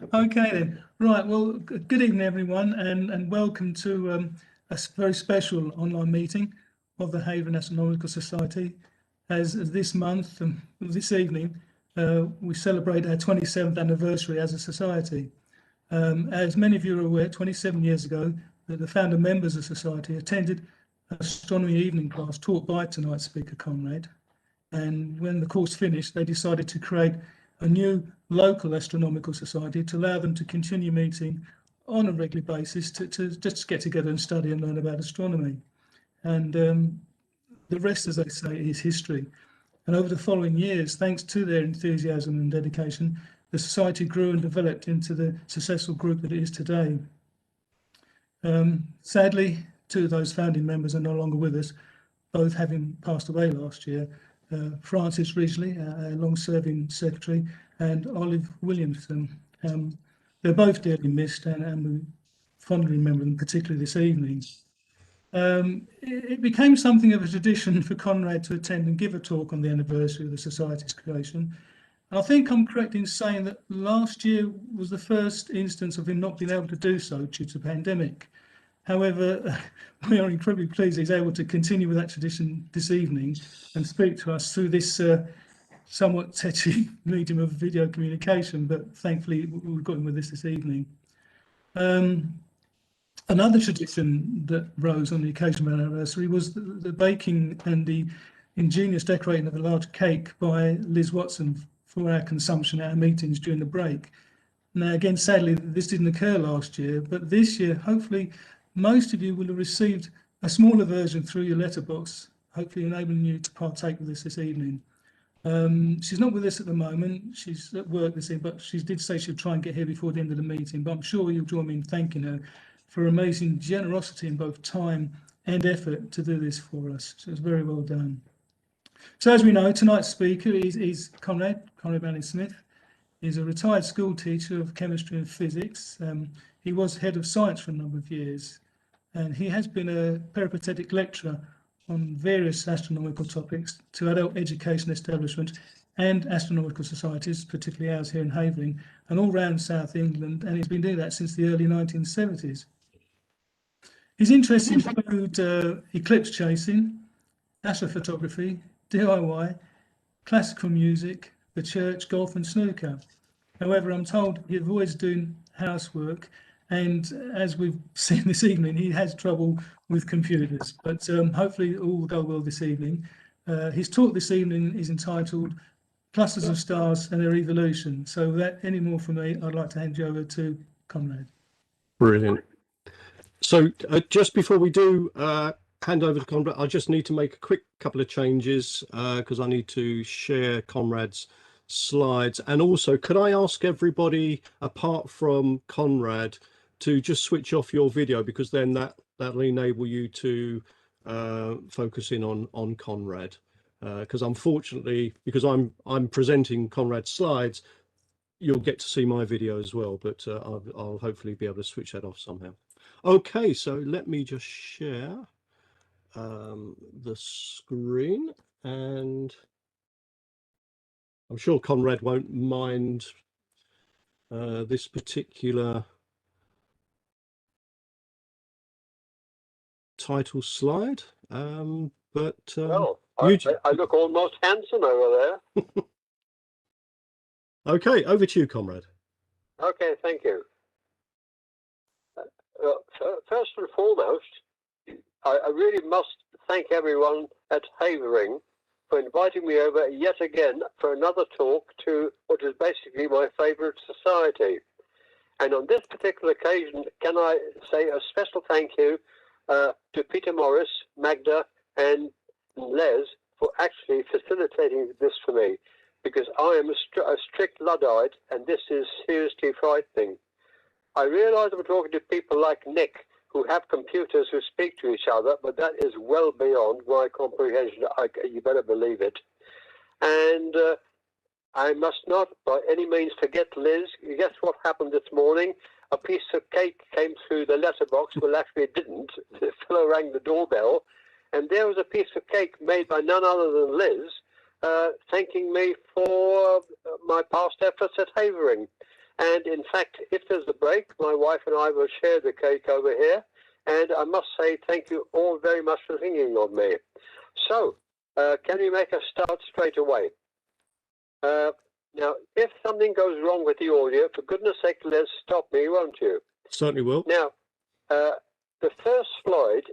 Okay then. Right. Well, good evening, everyone, and welcome to a very special online meeting of the Havering Astronomical Society. As this month, this evening, we celebrate our 27th anniversary as a society. As many of you are aware, 27 years ago, the founder members of the society attended an astronomy evening class taught by tonight's speaker, Konrad. And when the course finished, they decided to create a new local astronomical society to allow them to continue meeting on a regular basis to just get together and study and learn about astronomy. And the rest, as they say, is history. And over the following years, thanks to their enthusiasm and dedication, the society grew and developed into the successful group that it is today. Sadly, two of those founding members are no longer with us, both having passed away last year. Francis Ridgely, a long-serving secretary, and Olive Williamson. They're both dearly missed, and we fondly remember them, particularly this evening. It became something of a tradition for Konrad to attend and give a talk on the anniversary of the Society's creation. I think I'm correct in saying that last year was the first instance of him not being able to do so due to the pandemic. However, we are incredibly pleased he's able to continue with that tradition this evening and speak to us through this somewhat tetchy medium of video communication, but thankfully we've got him with us this evening. Another tradition that rose on the occasion of our anniversary was the baking and the ingenious decorating of a large cake by Liz Watson for our consumption at our meetings during the break. Now, again, sadly, this didn't occur last year, but this year, hopefully, most of you will have received a smaller version through your letterbox, hopefully enabling you to partake with us this evening. She's not with us at the moment. She's at work this evening, but she did say she'll try and get here before the end of the meeting. But I'm sure you'll join me in thanking her for amazing generosity in both time and effort to do this for us. So it's very well done. So as we know, tonight's speaker is Konrad Malin-Smith. He's a retired school teacher of chemistry and physics. He was head of science for a number of years, and he has been a peripatetic lecturer on various astronomical topics to adult education establishments and astronomical societies, particularly ours here in Havering, and all around South England, and he's been doing that since the early 1970s. His interests include eclipse-chasing, astrophotography, DIY, classical music, the church, golf and snooker. However, I'm told he avoids doing housework, and as we've seen this evening, he has trouble with computers, but hopefully all will go well this evening. His talk this evening is entitled Clusters of Stars and Their Evolution. So without any more from me, I'd like to hand you over to Konrad. Brilliant. So just before we do hand over to Konrad, I just need to make a quick couple of changes because I need to share Konrad's slides. And also, could I ask everybody, apart from Konrad, to just switch off your video, because then that'll enable you to focus in on Konrad. Because unfortunately, because I'm presenting Konrad's slides, you'll get to see my video as well, but I'll hopefully be able to switch that off somehow. Okay, so let me just share the screen, and I'm sure Konrad won't mind this particular title slide, but well, I look almost handsome over there. Okay, over to you, Konrad. Okay, thank you. First and foremost, I really must thank everyone at Havering for inviting me over yet again for another talk to what is basically my favourite society. And on this particular occasion, can I say a special thank you to Peter Morris, Magda and Les for actually facilitating this for me, because I am a strict Luddite and this is seriously frightening. I realise I'm talking to people like Nick, who have computers who speak to each other, but that is well beyond my comprehension. You better believe it. And I must not by any means forget Liz. Guess what happened this morning? A piece of cake came through the letterbox. Well, actually it didn't. The fellow rang the doorbell, and there was a piece of cake made by none other than Liz, thanking me for my past efforts at Havering. And in fact, if there's a break, my wife and I will share the cake over here. And I must say thank you all very much for thinking of me. So, can we make a start straight away? Now, if something goes wrong with the audio, for goodness sake, let's stop me, won't you? Certainly will. Now, the first slide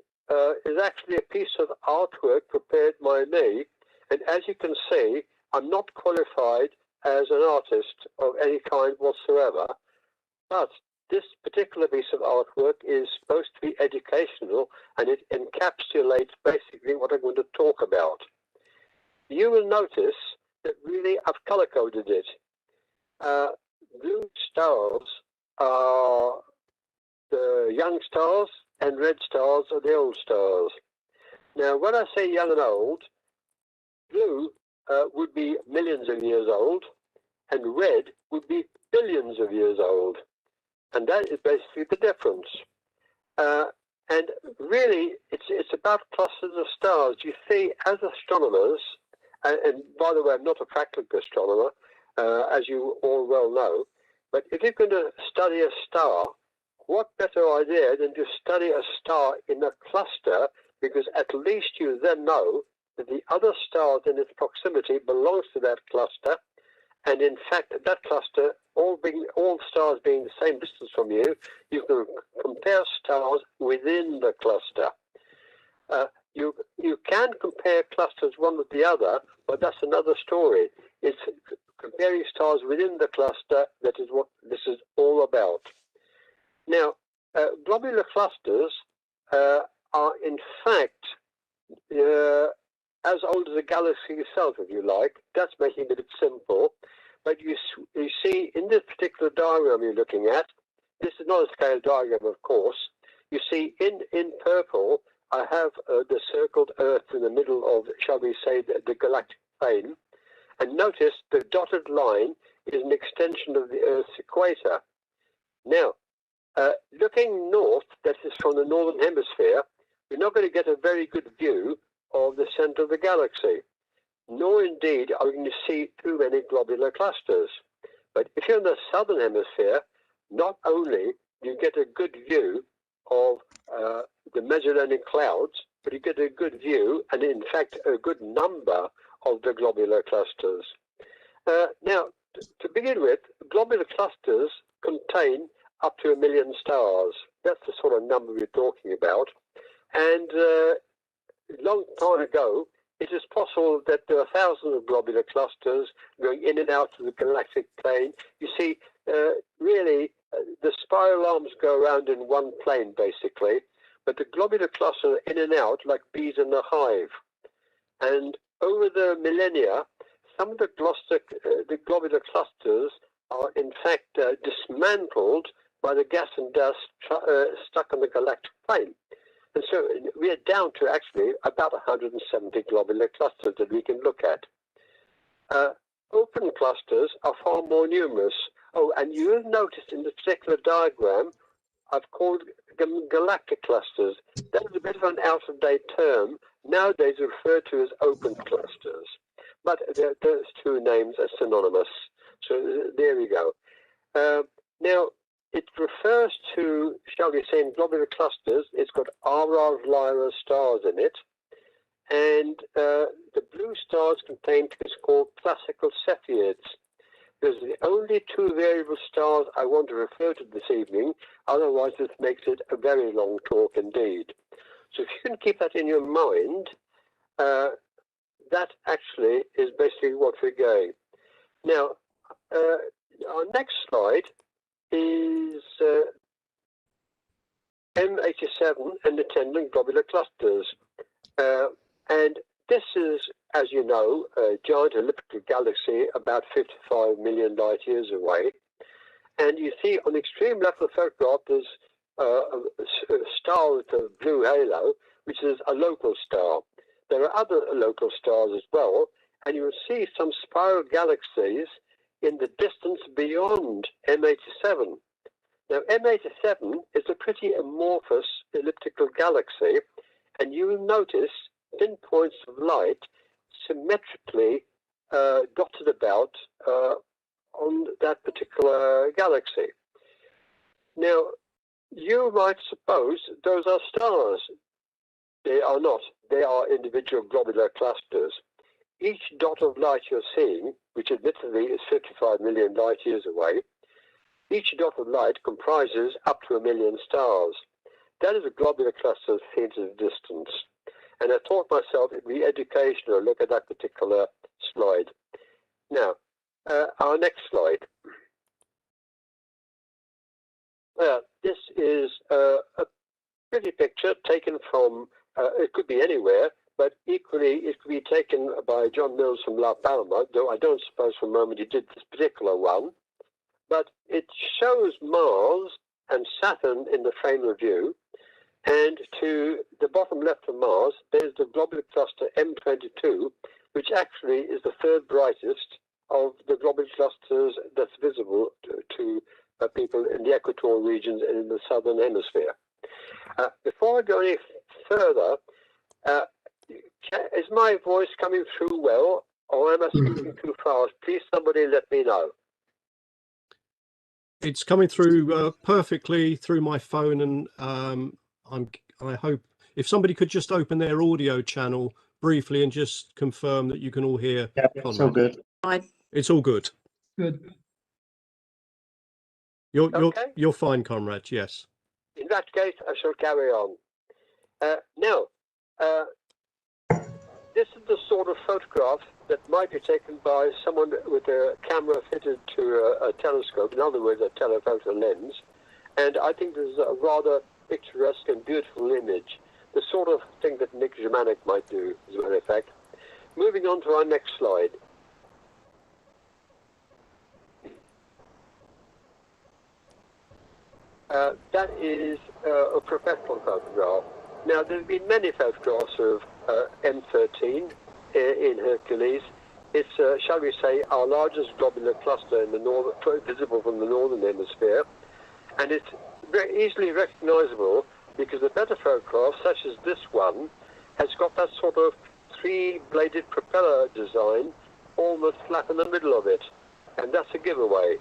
is actually a piece of artwork prepared by me. And as you can see, I'm not qualified as an artist of any kind whatsoever. But this particular piece of artwork is supposed to be educational, and it encapsulates basically what I'm going to talk about. You will notice that really I've color-coded it. Blue stars are the young stars, and red stars are the old stars. Now, when I say young and old, blue would be millions of years old, and red would be billions of years old. And that is basically the difference. And really, it's about clusters of stars. You see, as astronomers, and by the way, I'm not a practical astronomer, as you all well know, but if you're going to study a star, what better idea than to study a star in a cluster, because at least you then know that the other stars in its proximity belongs to that cluster, and in fact, that cluster, all stars being the same distance from you, you can compare stars within the cluster. You can compare clusters one with the other, but that's another story. It's comparing stars within the cluster that is what this is all about. Now, globular clusters are in fact as old as the galaxy itself, if you like. That's making it a bit simple. But you see in this particular diagram you're looking at, this is not a scale diagram, of course. You see in purple, I have the circled Earth in the middle of, shall we say, the galactic plane. And notice the dotted line is an extension of the Earth's equator. Now, looking north, that is from the northern hemisphere, you're not going to get a very good view of the center of the galaxy, nor indeed are you going to see too many globular clusters. But if you're in the southern hemisphere, not only do you get a good view of the Magellanic clouds, but you get a good view, and in fact a good number of the globular clusters. Now, to begin with, globular clusters contain up to 1 million stars. That's the sort of number we're talking about. And a long time ago, it is possible that there are thousands of globular clusters going in and out of the galactic plane. You see, really, the spiral arms go around in one plane, basically, but the globular clusters are in and out like bees in a hive. And over the millennia, some of the globular clusters are, in fact, dismantled by the gas and dust stuck on the galactic plane. And so we are down to actually about 170 globular clusters that we can look at. Open clusters are far more numerous. Oh, and you have noticed in this particular diagram, I've called them galactic clusters. That is a bit of an out-of-date term, nowadays referred to as open clusters. But those two names are synonymous. So there we go. Now, it refers to, shall we say, in globular clusters, it's got RR Lyra stars in it. And the blue stars contain what is called classical Cepheids. Those are the only two variable stars I want to refer to this evening, otherwise this makes it a very long talk indeed. So if you can keep that in your mind, that actually is basically what we're going. Now, our next slide is M87 and attendant globular clusters. And this is, as you know, a giant elliptical galaxy about 55 million light years away. And you see on the extreme left of the photograph, there's a star with a blue halo, which is a local star. There are other local stars as well, and you will see some spiral galaxies in the distance beyond M87. Now, M87 is a pretty amorphous elliptical galaxy, and you will notice thin points of light symmetrically dotted about on that particular galaxy. Now, you might suppose those are stars. They are not. They are individual globular clusters. Each dot of light you're seeing, which admittedly is 55 million light years away, each dot of light comprises up to 1 million stars. That is a globular cluster seen at a distance. And I thought myself it'd be educational to look at that particular slide. Now, our next slide. This is a pretty picture taken from, it could be anywhere, but equally it could be taken by John Mills from La Palma, though I don't suppose for a moment he did this particular one. But it shows Mars and Saturn in the frame of view, and to the bottom left of Mars, there's the globular cluster M22, which actually is the third brightest of the globular clusters that's visible to people in the equatorial regions and in the southern hemisphere. Before I go any further, is my voice coming through well, or am I speaking too fast? Please, somebody let me know. It's coming through perfectly through my phone, and I hope if somebody could just open their audio channel briefly and just confirm that you can all hear. Yeah, it's all good. It's all good. Good. You're fine, Konrad. Yes. In that case, I shall carry on. Now, this is the sort of photograph that might be taken by someone with a camera fitted to a telescope, in other words, a telephoto lens. And I think this is a rather picturesque and beautiful image, the sort of thing that Nick Germanic might do, as a matter of fact. Moving on to our next slide. That is a professional photograph. Now, there have been many photographs of M13 in Hercules. It's, shall we say, our largest globular cluster in the north, visible from the northern hemisphere, and it's very easily recognizable because the better photographs, such as this one, has got that sort of three-bladed propeller design almost flat in the middle of it, and that's a giveaway.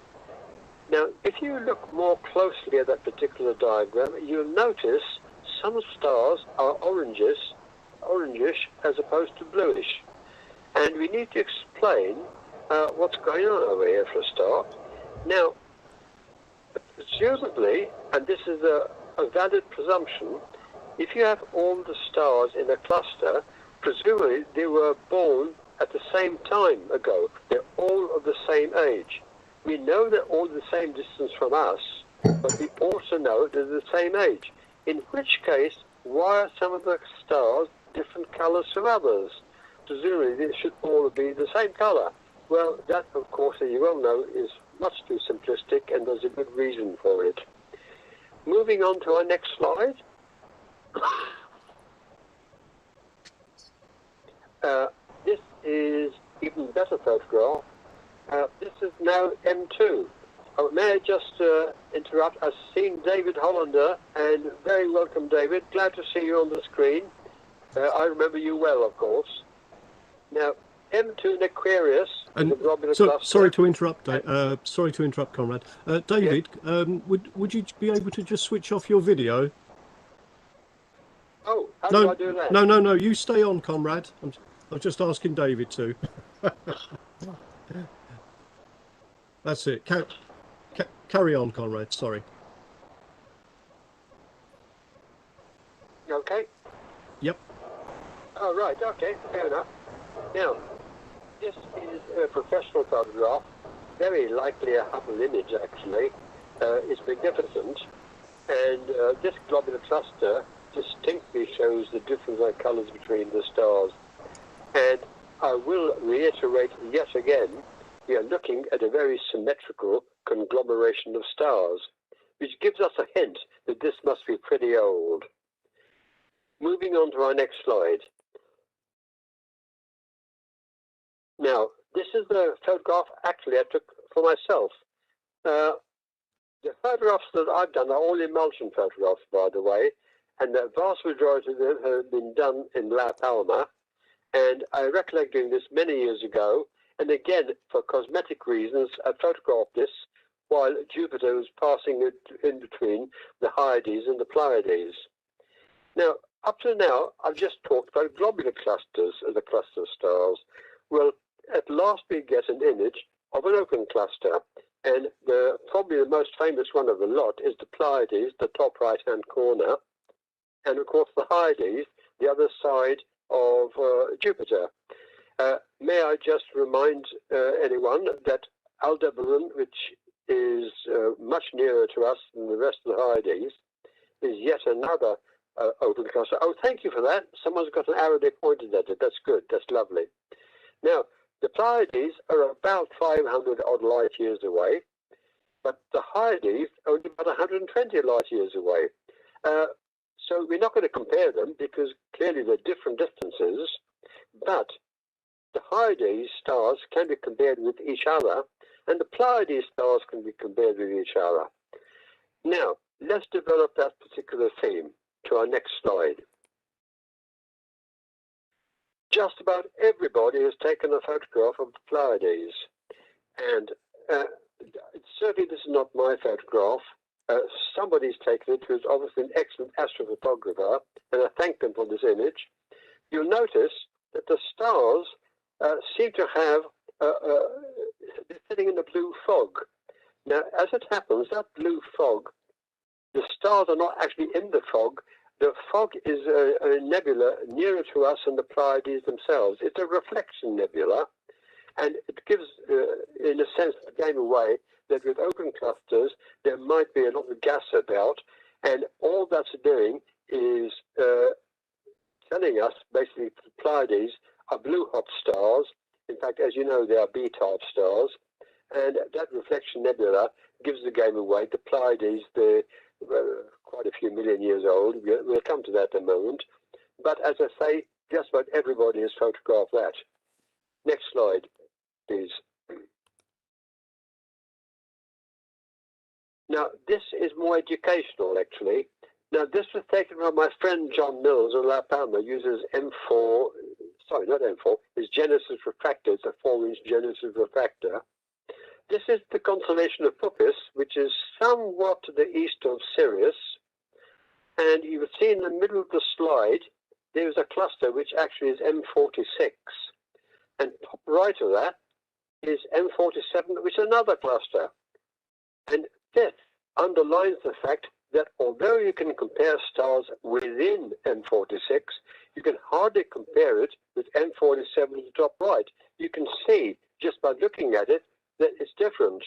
Now, if you look more closely at that particular diagram, you'll notice some stars are orangish as opposed to bluish. And we need to explain what's going on over here for a start. Now, presumably, and this is a valid presumption, if you have all the stars in a cluster, presumably they were born at the same time ago. They're all of the same age. We know they're all the same distance from us, but we also know they're the same age. In which case, why are some of the stars different colors from others? Presumably, they should all be the same color. Well, that, of course, as you well know, is much too simplistic, and there's a good reason for it. Moving on to our next slide. This is even better photograph. This is now M2. Oh, may I just interrupt? I've seen David Hollander, and very welcome, David. Glad to see you on the screen. I remember you well, of course. Now, M2 in Aquarius. And sorry to interrupt. Sorry to interrupt, Konrad. David, yeah. Would you be able to just switch off your video? Oh, how do I do that? No. You stay on, Konrad. I'm just asking David to. That's it. Carry on, Konrad. Sorry. Okay. Yep. Oh, right. Okay. Fair enough. Now, this is a professional photograph. Very likely a Hubble image, actually. It's magnificent. And this globular cluster distinctly shows the difference in colors between the stars. And I will reiterate yet again, we are looking at a very symmetrical conglomeration of stars, which gives us a hint that this must be pretty old. Moving on to our next slide. Now, this is the photograph actually I took for myself. The photographs that I've done are all emulsion photographs, by the way, and the vast majority of them have been done in La Palma. And I recollect doing this many years ago, And again, for cosmetic reasons, I photographed this while Jupiter was passing it in between the Hyades and the Pleiades. Now, up to now, I've just talked about globular clusters as a cluster of stars. Well, at last we get an image of an open cluster, and probably the most famous one of the lot is the Pleiades, the top right-hand corner, and of course the Hyades, the other side of Jupiter. May I just remind anyone that Aldebaran, which is much nearer to us than the rest of the Hyades, is yet another open cluster. Oh, thank you for that. Someone's got an arrow they pointed at it. That's good. That's lovely. Now, the Pleiades are about 500 odd light years away, but the Hyades are only about 120 light years away. So we're not going to compare them because clearly they're different distances, but the Hyades stars can be compared with each other, and the Pleiades stars can be compared with each other. Now, let's develop that particular theme to our next slide. Just about everybody has taken a photograph of the Pleiades, and certainly this is not my photograph. Somebody's taken it who's obviously an excellent astrophotographer, and I thank them for this image. You'll notice that the stars seem to have, they're sitting in a blue fog. Now, as it happens, that blue fog, the stars are not actually in the fog. The fog is a nebula nearer to us than the Pleiades themselves. It's a reflection nebula, and it gives, in a sense, the game away that with open clusters, there might be a lot of gas about, and all that's doing is telling us, basically, the Pleiades are blue-hot stars. In fact, as you know, they are B-type stars, and that reflection nebula gives the game away. The Pleiades, they're quite a few million years old. We'll come to that in a moment. But as I say, just about everybody has photographed that. Next slide, please. Now, this is more educational, actually. Now, this was taken from my friend John Mills of La Palma, uses M4, sorry, not M4, his Genesis refractor. It's a 4-inch Genesis refractor. This is the constellation of Puppis, which is somewhat to the east of Sirius. And you will see in the middle of the slide, there is a cluster which actually is M46. And top right of that is M47, which is another cluster. And this underlines the fact that although you can compare stars within M46, you can hardly compare it with M47 at the top right. You can see, just by looking at it, that it's different.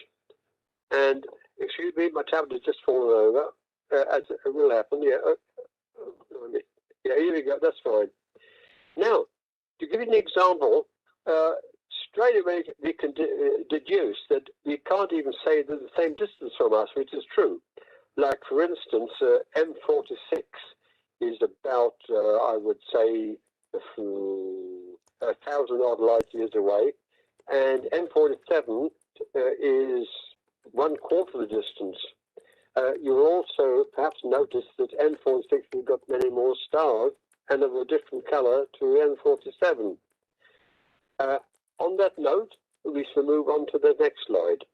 And, excuse me, my tablet has just fallen over, as it will happen. Yeah, yeah, here we go, that's fine. Now, to give you an example, straight away we can deduce that we can't even say they're the same distance from us, which is true. Like, for instance, M46 is about, I would say, 1,000 odd light years away, and M47 is 1/4 of the distance. You'll also perhaps notice that M46 has got many more stars and of a different color to M47. On that note, we shall move on to the next slide.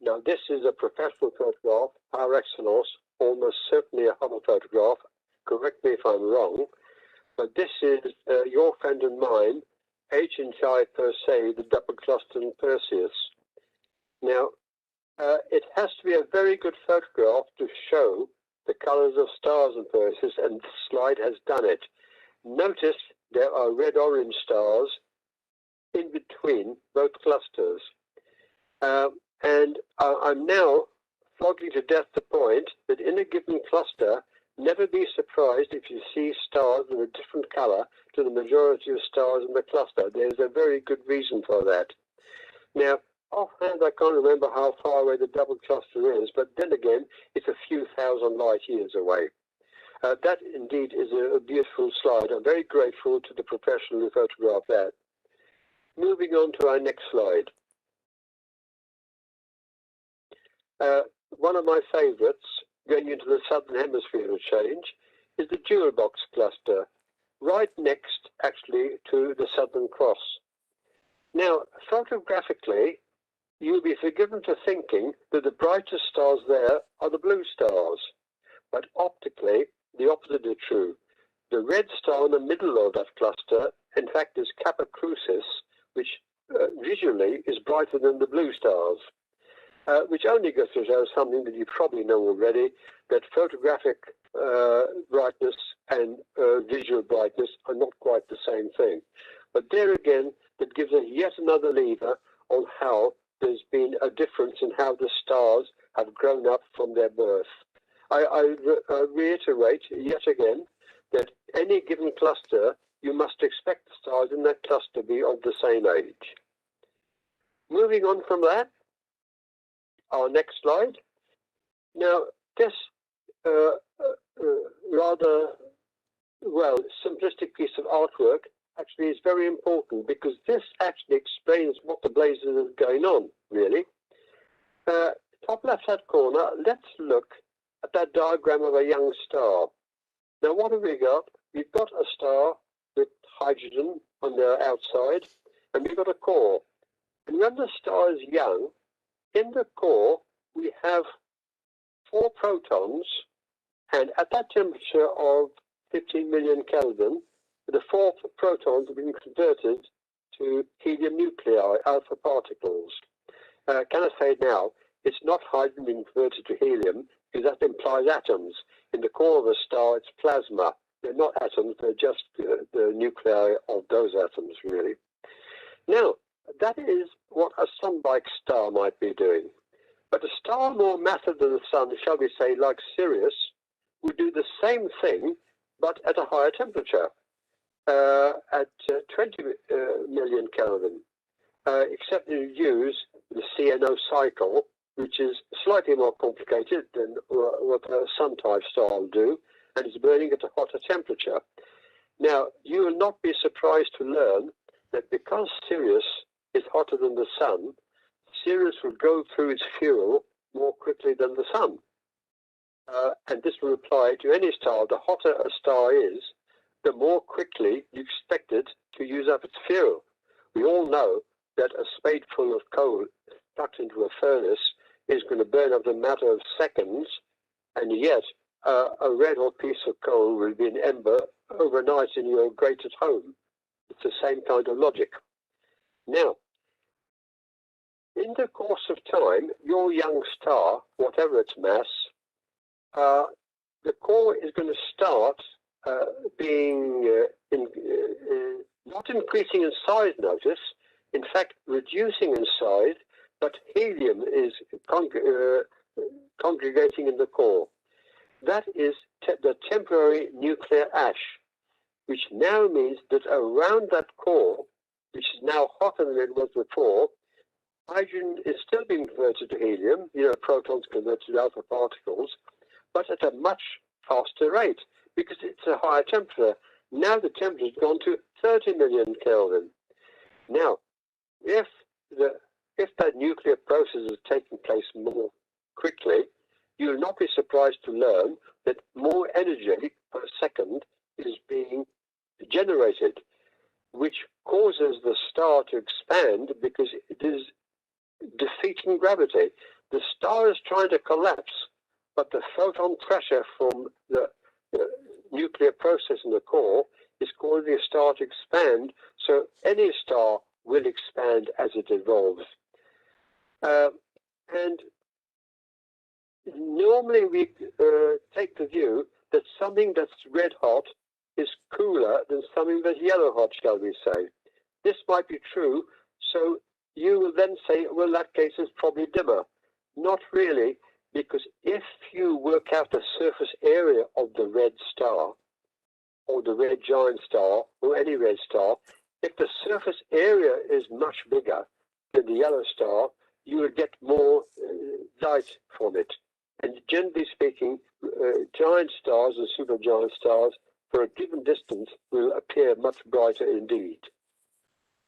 Now, this is a professional photograph par excellence, almost certainly a Hubble photograph. Correct me if I'm wrong, but this is your friend and mine, HI Persei, the double cluster in Perseus. Now, it has to be a very good photograph to show the colors of stars in Perseus, and this slide has done it. Notice there are red-orange stars in between both clusters. And I'm now flogging to death the point that in a given cluster, never be surprised if you see stars of a different color to the majority of stars in the cluster. There's a very good reason for that. Now, offhand, I can't remember how far away the double cluster is, but then again, it's a few thousand light years away. That indeed is a beautiful slide. I'm very grateful to the professional who photographed that. Moving on to our next slide. One of my favorites, going into the southern hemisphere of change, is the jewel box cluster, right next actually to the Southern Cross. Now, photographically, you'll be forgiven for thinking that the brightest stars there are the blue stars, but optically, the opposite is true. The red star in the middle of that cluster, in fact, is Kappa Crucis, which visually is brighter than the blue stars, which only goes to show something that you probably know already, that photographic brightness and visual brightness are not quite the same thing. But there again, that gives us yet another lever on how there's been a difference in how the stars have grown up from their birth. I reiterate yet again that any given cluster, you must expect the stars in that cluster to be of the same age. Moving on from that, our next slide. Now, this rather, well, simplistic piece of artwork actually is very important, because this actually explains what the blazes is going on, really. Top left-hand corner, let's look at that diagram of a young star. Now, what have we got? We've got a star with hydrogen on the outside, and we've got a core. And when the star is young, in the core, we have 4 protons, and at that temperature of 15 million Kelvin, the 4 protons have been converted to helium nuclei, alpha particles. Can I say now, it's not hydrogen being converted to helium, because that implies atoms. In the core of a star, it's plasma. They're not atoms, they're just the nuclei of those atoms, really. Now, that is what a sun-like star might be doing. But a star more massive than the sun, shall we say, like Sirius, would do the same thing, but at a higher temperature, at 20 million Kelvin, except you use the CNO cycle, which is slightly more complicated than what a sun-type star will do, and it's burning at a hotter temperature. Now, you will not be surprised to learn that because Sirius is hotter than the sun, Sirius will go through its fuel more quickly than the sun. And this will apply to any star. The hotter a star is, the more quickly you expect it to use up its fuel. We all know that a spadeful of coal stuck into a furnace is going to burn up in a matter of seconds, and yet a red hot piece of coal will be an ember overnight in your grate at home. It's the same kind of logic. Now, in the course of time, your young star, whatever its mass, the core is going to start being not increasing in size, notice, in fact reducing in size, but helium is congregating in the core. That is the temporary nuclear ash, which now means that around that core, which is now hotter than it was before, hydrogen is still being converted to helium, protons converted to alpha particles, but at a much faster rate, because it's a higher temperature. Now the temperature has gone to 30 million Kelvin. Now, if that nuclear process is taking place more quickly, you will not be surprised to learn that more energy per second is being generated, which causes the star to expand because it is defeating gravity. The star is trying to collapse, but the photon pressure from the nuclear process in the core is causing the star to expand, so any star will expand as it evolves. And normally we take the view that something that's red hot is cooler than something that's yellow hot, shall we say. This might be true, so you will then say, well, that case is probably dimmer. Not really, because if you work out the surface area of the red star, or the red giant star, or any red star, if the surface area is much bigger than the yellow star, you will get more light from it. And generally speaking, giant stars and supergiant stars for a given distance will appear much brighter indeed.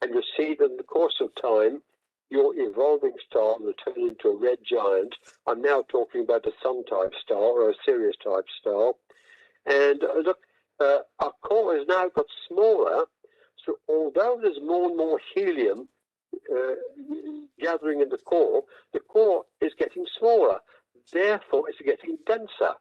And you'll see that in the course of time, your evolving star will turn into a red giant. I'm now talking about a sun-type star or a Sirius-type star. And look, our core has now got smaller. So although there's more and more helium gathering in the core is getting smaller. Therefore, it's getting denser.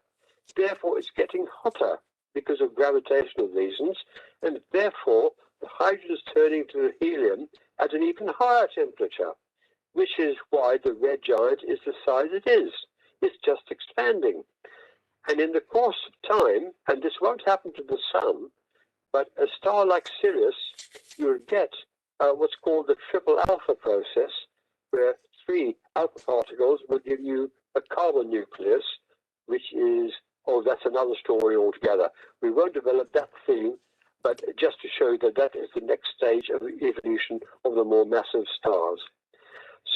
Therefore, it's getting hotter because of gravitational reasons. And therefore, the hydrogen is turning to the helium at an even higher temperature, which is why the red giant is the size it is. It's just expanding. And in the course of time, and this won't happen to the sun, but a star like Sirius, you'll get what's called the triple alpha process, where 3 alpha particles will give you a carbon nucleus, which is, oh, that's another story altogether. We won't develop that theme, but just to show that that is the next stage of the evolution of the more massive stars.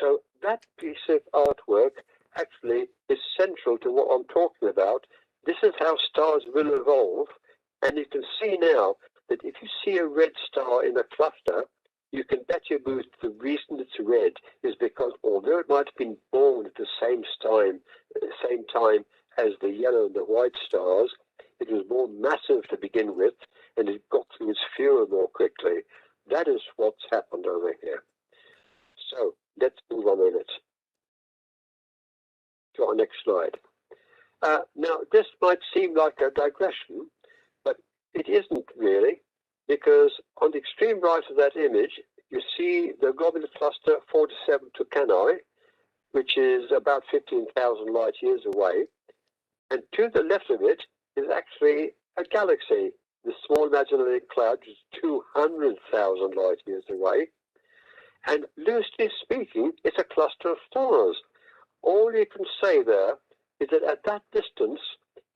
So that piece of artwork actually is central to what I'm talking about. This is how stars will evolve, and you can see now that if you see a red star in a cluster, you can bet your boots the reason it's red is because although it might have been born at the same time as the yellow and the white stars, it was more massive to begin with, and it got through its fuel more quickly. That is what's happened over here. So let's move on a minute to our next slide. Now, this might seem like a digression, but it isn't really, because on the extreme right of that image, you see the globular cluster 47 Tucanae, which is about 15,000 light years away. And to the left of it is actually a galaxy, the small imaginary cloud, which is 200,000 light years away. And loosely speaking, it's a cluster of stars. All you can say there is that at that distance,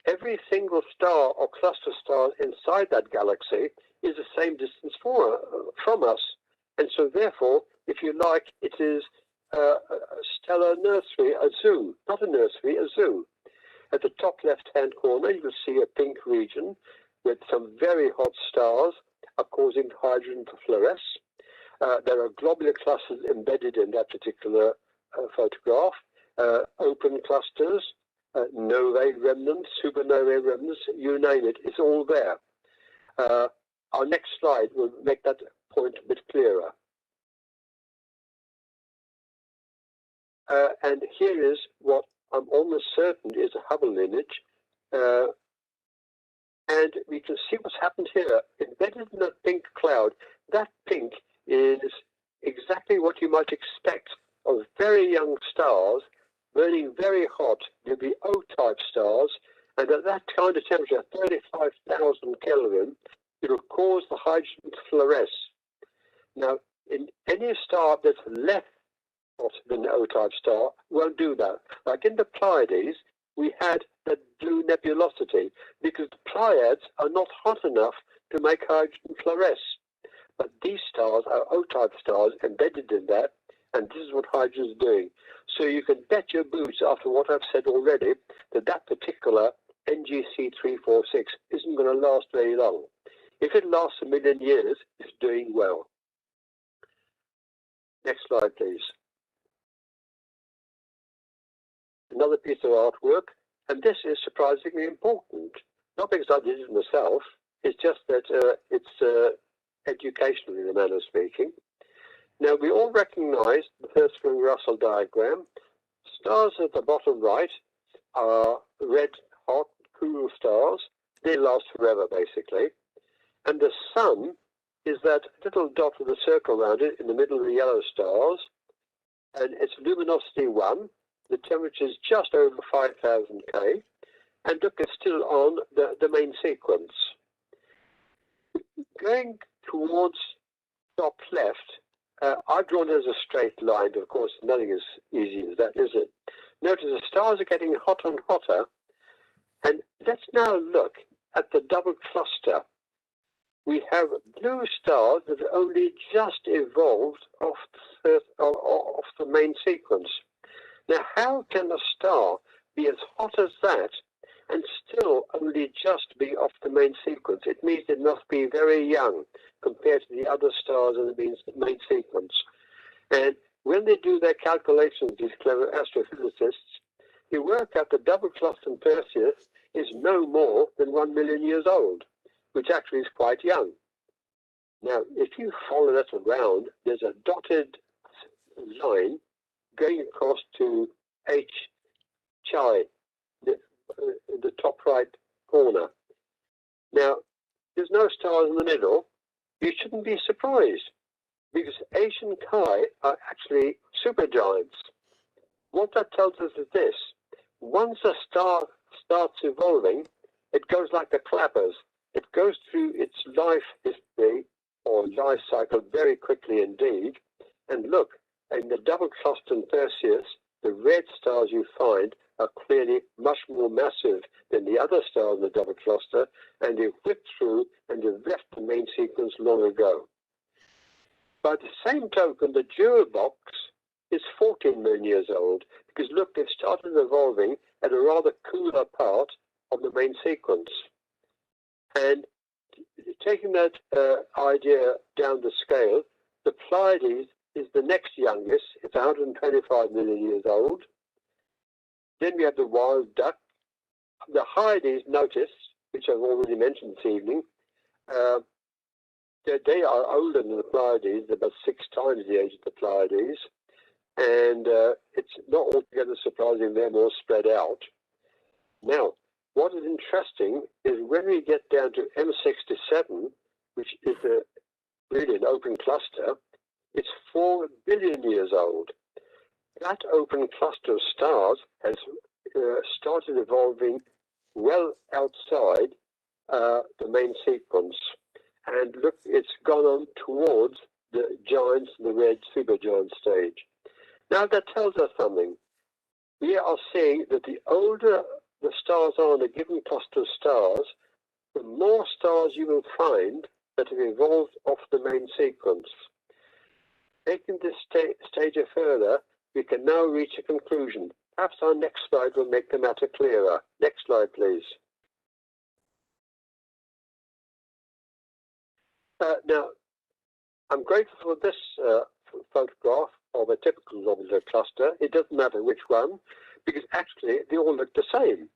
every single star or cluster stars inside that galaxy is the same distance from us. And so therefore, if you like, it is a stellar nursery, a zoo, not a nursery, a zoo. At the top left-hand corner, you will see a pink region with some very hot stars are causing hydrogen to fluoresce. There are globular clusters embedded in that particular photograph, open clusters, novae remnants, supernovae remnants, you name it, it's all there. Our next slide will make that point a bit clearer. And here is what I'm almost certain is a Hubble image. And we can see what's happened here. Embedded in that pink cloud, that pink is exactly what you might expect of very young stars burning very hot. They'll be O-type stars, and at that kind of temperature, 35,000 Kelvin, it'll cause the hydrogen to fluoresce. Now, in any star that's less hot than the O-type star, won't do that. Like in the Pleiades, we had that blue nebulosity because the Pleiades are not hot enough to make hydrogen fluoresce. But these stars are O-type stars embedded in that, and this is what hydrogen is doing. So you can bet your boots, after what I've said already, that that particular NGC 346 isn't going to last very long. If it lasts 1 million years, it's doing well. Next slide, please. Another piece of artwork, and this is surprisingly important. Not because I did it myself, it's just that it's educational in a manner of speaking. Now, we all recognize the Hertzsprung-Russell diagram. Stars at the bottom right are red, hot, cool stars. They last forever, basically. And the sun is that little dot with a circle around it in the middle of the yellow stars. And it's luminosity 1. The temperature is just over 5,000 K. And look, it's still on the main sequence. Going towards top left, I've drawn it as a straight line, but of course nothing as easy as that, is it? Notice the stars are getting hotter and hotter. And let's now look at the double cluster. We have blue stars that have only just evolved off the main sequence. Now, how can a star be as hot as that and still only just be off the main sequence? It means it must be very young compared to the other stars in the main sequence. And when they do their calculations, these clever astrophysicists, they work out the double cluster in Perseus is no more than 1 million years old. which actually is quite young. Now, if you follow that around, there's a dotted line going across to H Chi, the top right corner. Now, there's no stars in the middle. You shouldn't be surprised, because H and Chi are actually supergiants. What that tells us is this: once a star starts evolving, it goes like the clappers. It goes through its life history or life cycle very quickly indeed. And look, in the double cluster in Perseus, the red stars you find are clearly much more massive than the other stars in the double cluster, and they've whipped through and they've left the main sequence long ago. By the same token, the jewel box is 14 million years old, because look, they've started evolving at a rather cooler part of the main sequence. And taking that idea down the scale, the Pleiades is the next youngest. It's 125 million years old. Then we have the wild duck. The Hyades, notice, which I've already mentioned this evening, they are older than the Pleiades. They're about 6 times the age of the Pleiades. And it's not altogether surprising they're more spread out. Now, what is interesting is when we get down to M67, which is really an open cluster, it's 4 billion years old. That open cluster of stars has started evolving well outside the main sequence. And look, it's gone on towards the giants, the red supergiant stage. Now that tells us something. We are seeing that the older the stars are in a given cluster of stars, the more stars you will find that have evolved off the main sequence. Taking this stage further, we can now reach a conclusion. Perhaps our next slide will make the matter clearer. Next slide, please. Now, I'm grateful for this photograph of a typical globular cluster. It doesn't matter which one, because actually they all look the same.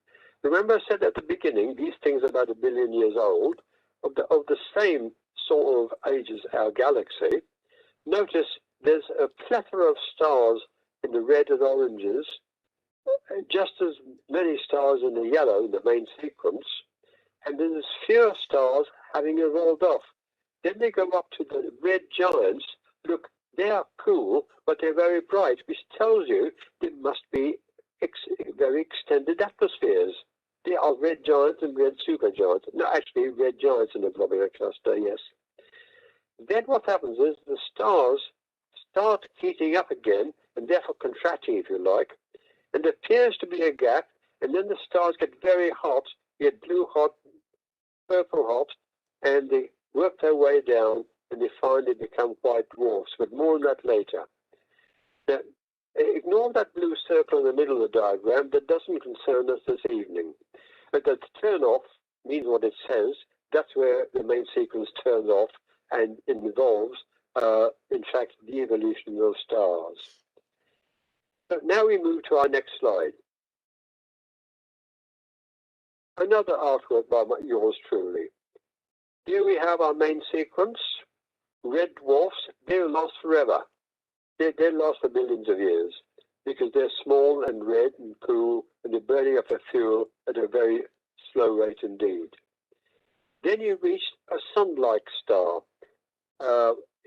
Remember I said at the beginning, these things are about 1 billion years old, of the same sort of age as our galaxy. Notice there's a plethora of stars in the red and oranges, just as many stars in the yellow in the main sequence, and then there's fewer stars having evolved off. Then they go up to the red giants. Look, they are cool, but they're very bright, which tells you there must be very extended atmospheres. They are red giants and red supergiants. No, actually, red giants in the globular cluster, yes. Then what happens is the stars start heating up again, and therefore contracting, if you like, and there appears to be a gap, and then the stars get very hot, get blue hot, purple hot, and they work their way down, and they finally become white dwarfs, but more on that later. Now, ignore that blue circle in the middle of the diagram. That doesn't concern us this evening. But the turn off means what it says. That's where the main sequence turns off and involves, in fact, the evolution of stars. So now we move to our next slide. Another artwork by yours truly. Here we have our main sequence. Red dwarfs, they'll last forever. They'll last for billions of years because they're small and red and cool, and they're burning up their fuel at a very slow rate indeed. Then you reach a sun-like star.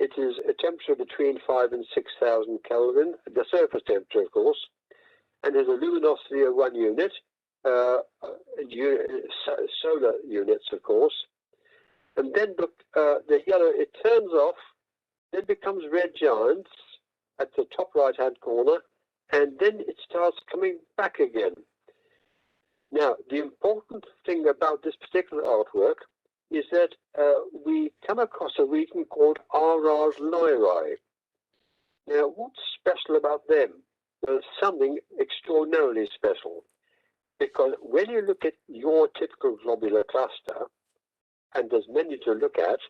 It is a temperature between 5,000 and 6,000 Kelvin, the surface temperature, of course, and has a luminosity of 1 unit, solar units, of course. And then look, the yellow, it turns off, then becomes red giants at the top right-hand corner, and then it starts coming back again. Now, the important thing about this particular artwork is that we come across a region called Aurora Lyrae. Now, what's special about them? Well, something extraordinarily special, because when you look at your typical globular cluster, and there's many to look at,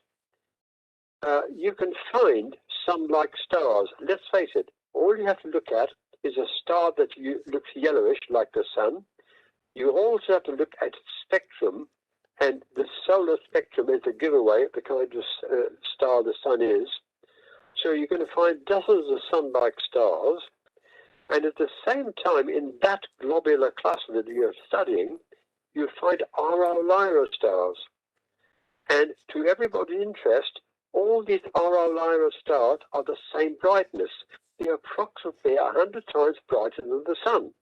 you can find sun-like stars. Let's face it, all you have to look at is a star that looks yellowish like the sun. You also have to look at its spectrum And the solar spectrum is a giveaway of the kind of star the sun is. So you're going to find dozens of sun-like stars. And at the same time, in that globular cluster that you're studying, you find RO Lyra stars. And to everybody's interest, all these RO Lyra stars are the same brightness. They're approximately 100 times brighter than the sun.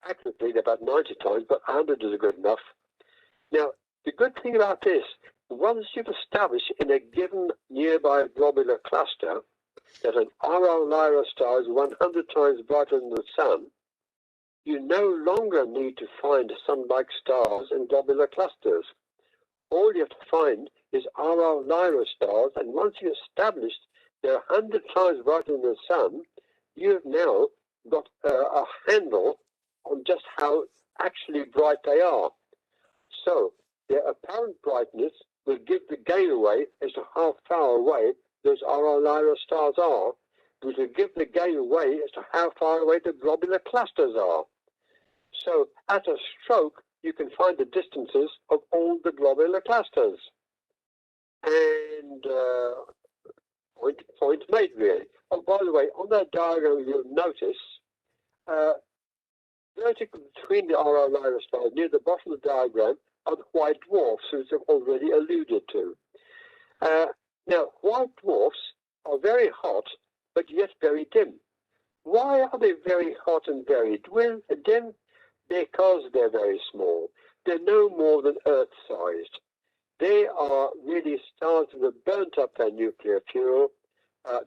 Accurately, they're about 90 times, but 100 is good enough. Now, the good thing about this, once you've established in a given nearby globular cluster that an RO Lyra star is 100 times brighter than the sun, you no longer need to find sun-like stars in globular clusters. All you have to find is RO Lyra stars, and once you've established they're 100 times brighter than the sun, you've now got a handle on just how actually bright they are. So their apparent brightness will give the gain away as to how far away those RO Lyra stars are, which will give the gain away as to how far away the globular clusters are. So at a stroke, you can find the distances of all the globular clusters. And point made, really. Oh, by the way, on that diagram, you'll notice vertical between the RO Lyra stars near the bottom of the diagram are the white dwarfs, which I've already alluded to. Now, white dwarfs are very hot, but yet very dim. Why are they very hot and very dim? Because they're very small. They're no more than Earth-sized. They are really stars that have burnt up their nuclear fuel.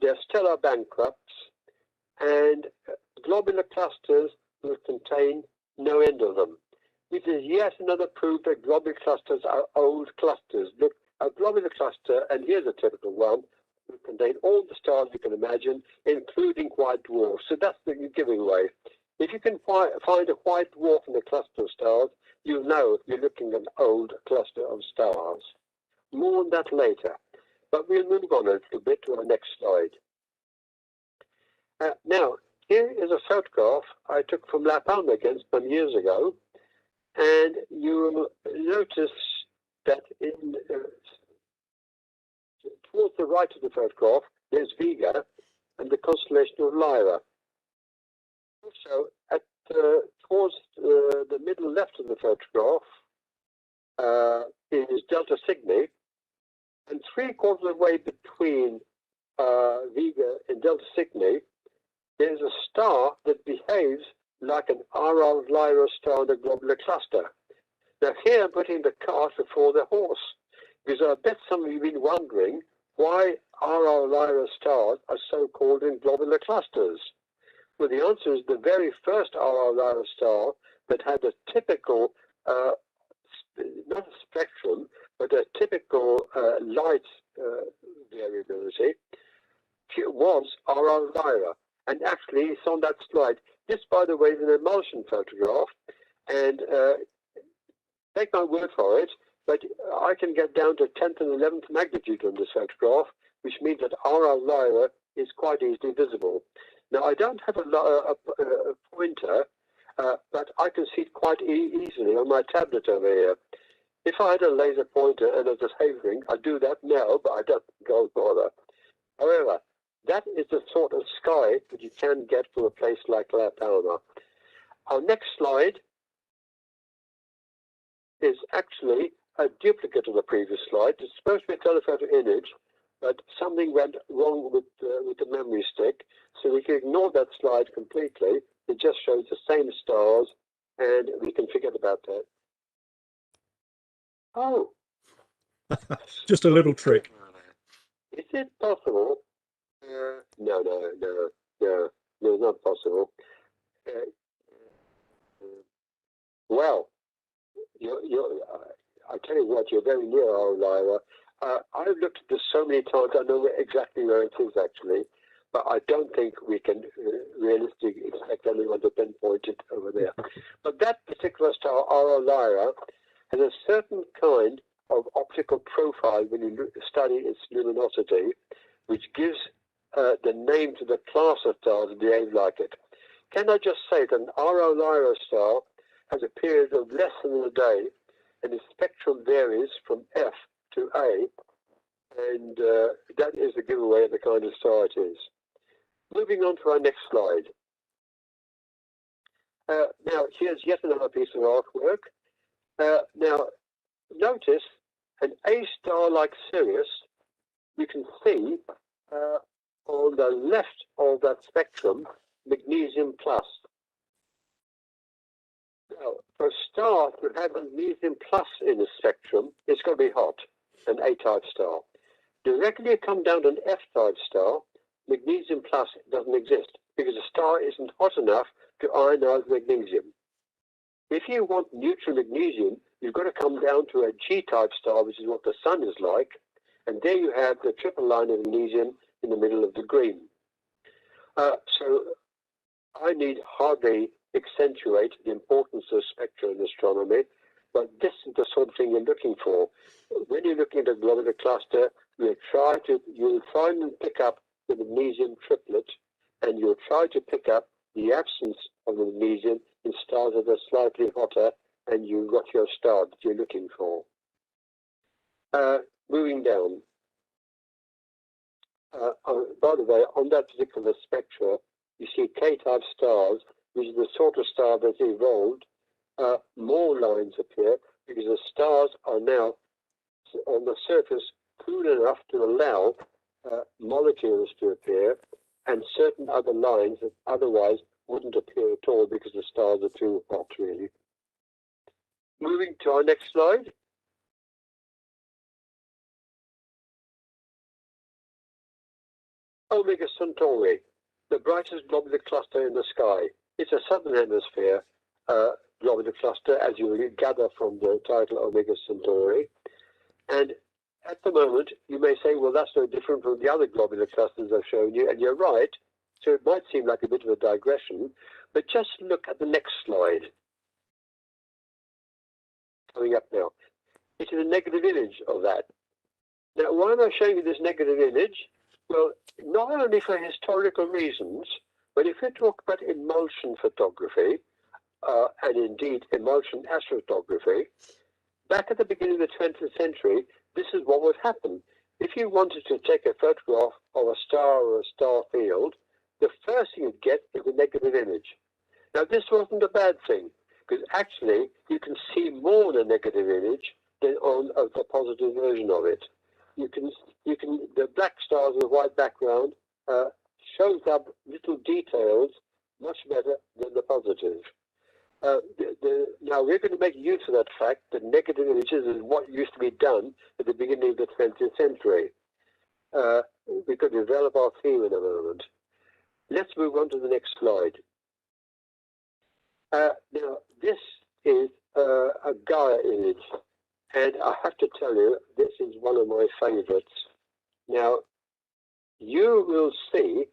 They're stellar bankrupts, and globular clusters will contain no end of them. Which is yet another proof that globular clusters are old clusters. Look, a globular cluster, and here's a typical one, will contain all the stars you can imagine, including white dwarfs. So that's the giveaway. If you can find a white dwarf in a cluster of stars, you'll know you're looking at an old cluster of stars. More on that later. But we'll move on a little bit to our next slide. Now, here is a photograph I took from La Palma again some years ago. And you will notice that towards the right of the photograph, there's Vega and the constellation of Lyra. Also, towards the middle left of the photograph is Delta Cygni, and 3/4 of the way between Vega and Delta Cygni, there's a star that behaves like an RO Lyra star in a globular cluster. Now here I'm putting the cart before the horse, because I bet some of you have been wondering why RO Lyra stars are so called in globular clusters. Well, the answer is the very first RO Lyra star that had a typical, not a spectrum, but a typical light variability was RO Lyra. And actually, it's on that slide. This, by the way, is an emulsion photograph, and take my word for it, but I can get down to 10th and 11th magnitude on this photograph, which means that RO Lyra is quite easily visible. Now, I don't have a pointer, but I can see it quite easily on my tablet over here. If I had a laser pointer and I was Havering, I'd do that now, but I don't go bother. However, that is the sort of sky that you can get from a place like La Palma. Our next slide is actually a duplicate of the previous slide. It's supposed to be a telephoto image, but something went wrong with the memory stick, so we can ignore that slide completely. It just shows the same stars, and we can forget about that. Oh. Just a little trick. Is it possible? No, not possible. Well, I tell you what, you're very near our Lyra. I've looked at this so many times, I know exactly where it is actually, but I don't think we can realistically expect anyone to pinpoint it over there. But that particular star, our Lyra, has a certain kind of optical profile when you study its luminosity, which gives the name to the class of stars that behave like it. Can I just say that an RO Lyra star has a period of less than a day, and the spectrum varies from F to A, and that is the giveaway of the kind of star it is. Moving on to our next slide. Now, here's yet another piece of artwork. Now, notice an A star like Sirius, you can see on the left of that spectrum, magnesium plus. Now, for a star to have magnesium plus in the spectrum, it's going to be hot, an A-type star. Directly you come down to an F-type star, magnesium plus doesn't exist because the star isn't hot enough to ionize magnesium. If you want neutral magnesium, you've got to come down to a G-type star, which is what the sun is like, and there you have the triple line of magnesium in the middle of the green. So I need hardly accentuate the importance of spectra in astronomy, but this is the sort of thing you're looking for. When you're looking at a globular cluster, you'll try and pick up the magnesium triplet, and you'll try to pick up the absence of the magnesium in stars that are slightly hotter, and you've got your star that you're looking for. Moving down. By the way, on that particular spectra, you see K-type stars, which is the sort of star that's evolved. More lines appear because the stars are now on the surface cool enough to allow molecules to appear, and certain other lines that otherwise wouldn't appear at all because the stars are too hot, really. Moving to our next slide. Omega Centauri, the brightest globular cluster in the sky. It's a southern hemisphere globular cluster, as you will gather from the title Omega Centauri. And at the moment, you may say, well, that's no different from the other globular clusters I've shown you, and you're right. So it might seem like a bit of a digression, but just look at the next slide. Coming up now. It is a negative image of that. Now, why am I showing you this negative image? Well, not only for historical reasons, but if you talk about emulsion photography, and indeed emulsion astrophotography, back at the beginning of the 20th century, this is what would happen. If you wanted to take a photograph of a star or a star field, the first thing you'd get is a negative image. Now, this wasn't a bad thing, because actually you can see more in a negative image than on the positive version of it. The black stars with a white background shows up little details much better than the positive. Now we're going to make use of that fact that negative images is what used to be done at the beginning of the 20th century. We could develop our theme in a moment. Let's move on to the next slide. Now this is a Gaia image, and I have to tell you, this is one of my favorites. Now, you will see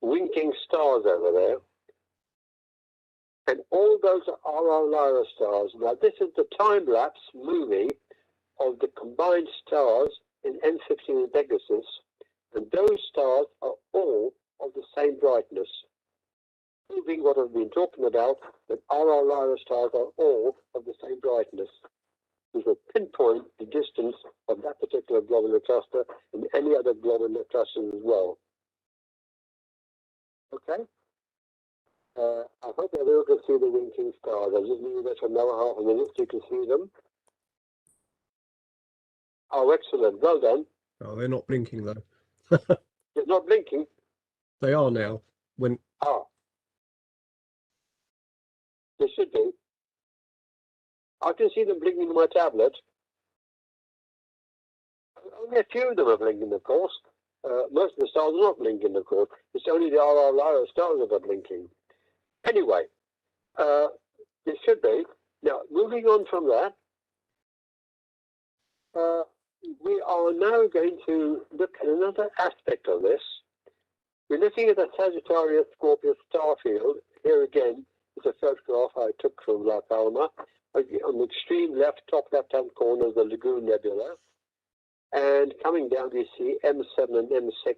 winking stars over there, and all those are RR Lyra stars. Now, this is the time-lapse movie of the combined stars in M15 and Pegasus, and those stars are all of the same brightness, proving what I've been talking about, that RR Lyra stars are all of the same brightness. We will pinpoint the distance of that particular globular cluster and any other globular clusters as well. Okay? I hope everyone can see the winking stars. I'll just leave it for another half a minute so you can see them. Oh, excellent. Well done. Oh, they're not blinking though. They're not blinking? They are now. When they should be. I can see them blinking on my tablet. Only a few of them are blinking, of course. Most of the stars are not blinking, of course. It's only the RR Lyra stars that are blinking. Anyway, it should be. Now, moving on from that, we are now going to look at another aspect of this. We're looking at the Sagittarius Scorpius star field. Here again is a photograph I took from La Palma. On the extreme left, top left-hand corner is the Lagoon Nebula. And coming down, you see M7 and M6,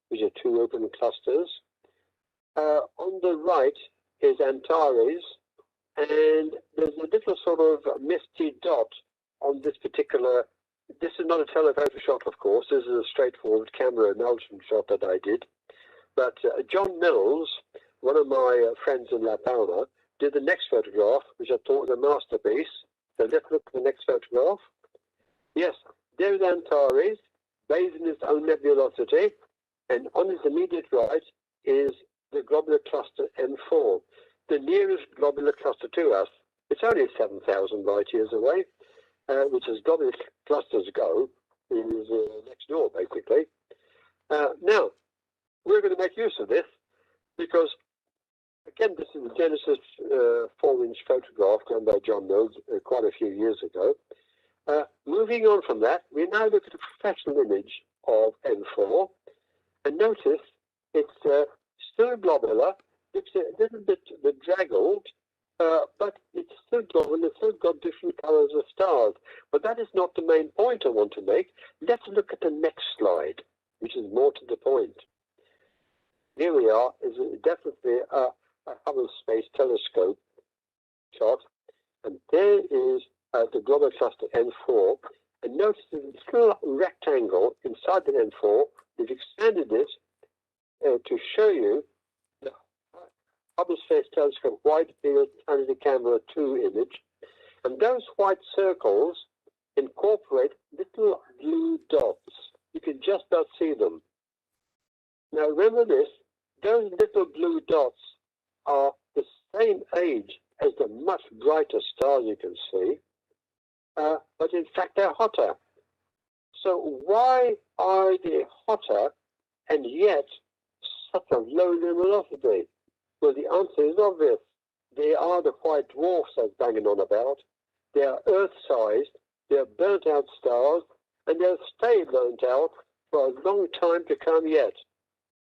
which are two open clusters. On the right is Antares, and there's a little sort of misty dot on this particular, this is not a telephoto shot, of course. This is a straightforward camera emulsion shot that I did. But John Mills, one of my friends in La Palma, did the next photograph, which I thought was a masterpiece. So let's look at the next photograph. Yes, there is Antares, bathed in its own nebulosity, and on its immediate right is the globular cluster M4, the nearest globular cluster to us. It's only 7,000 light years away, which as globular clusters go, is next door, basically. Now, we're going to make use of this because, again, this is the Genesis 4-inch photograph done by John Mills quite a few years ago. Moving on from that, we now look at a professional image of M4, and notice it's still globular. It's a little bit bedraggled, but it's still globular. It's still got different colors of stars. But that is not the main point I want to make. Let's look at the next slide, which is more to the point. Here we are, is definitely a Hubble Space Telescope shot, and there is the globular cluster N4, and notice there's a little rectangle inside the N4. We've expanded it to show you the Hubble Space Telescope Wide Field Planetary Camera 2 image, and those white circles incorporate little blue dots. You can just about see them. Now remember this, those little blue dots are the same age as the much brighter stars you can see, but in fact they're hotter. So why are they hotter and yet such a low luminosity? Well, the answer is obvious. They are the white dwarfs I was banging on about. They are Earth-sized, they're burnt-out stars, and they'll stay burnt out for a long time to come yet.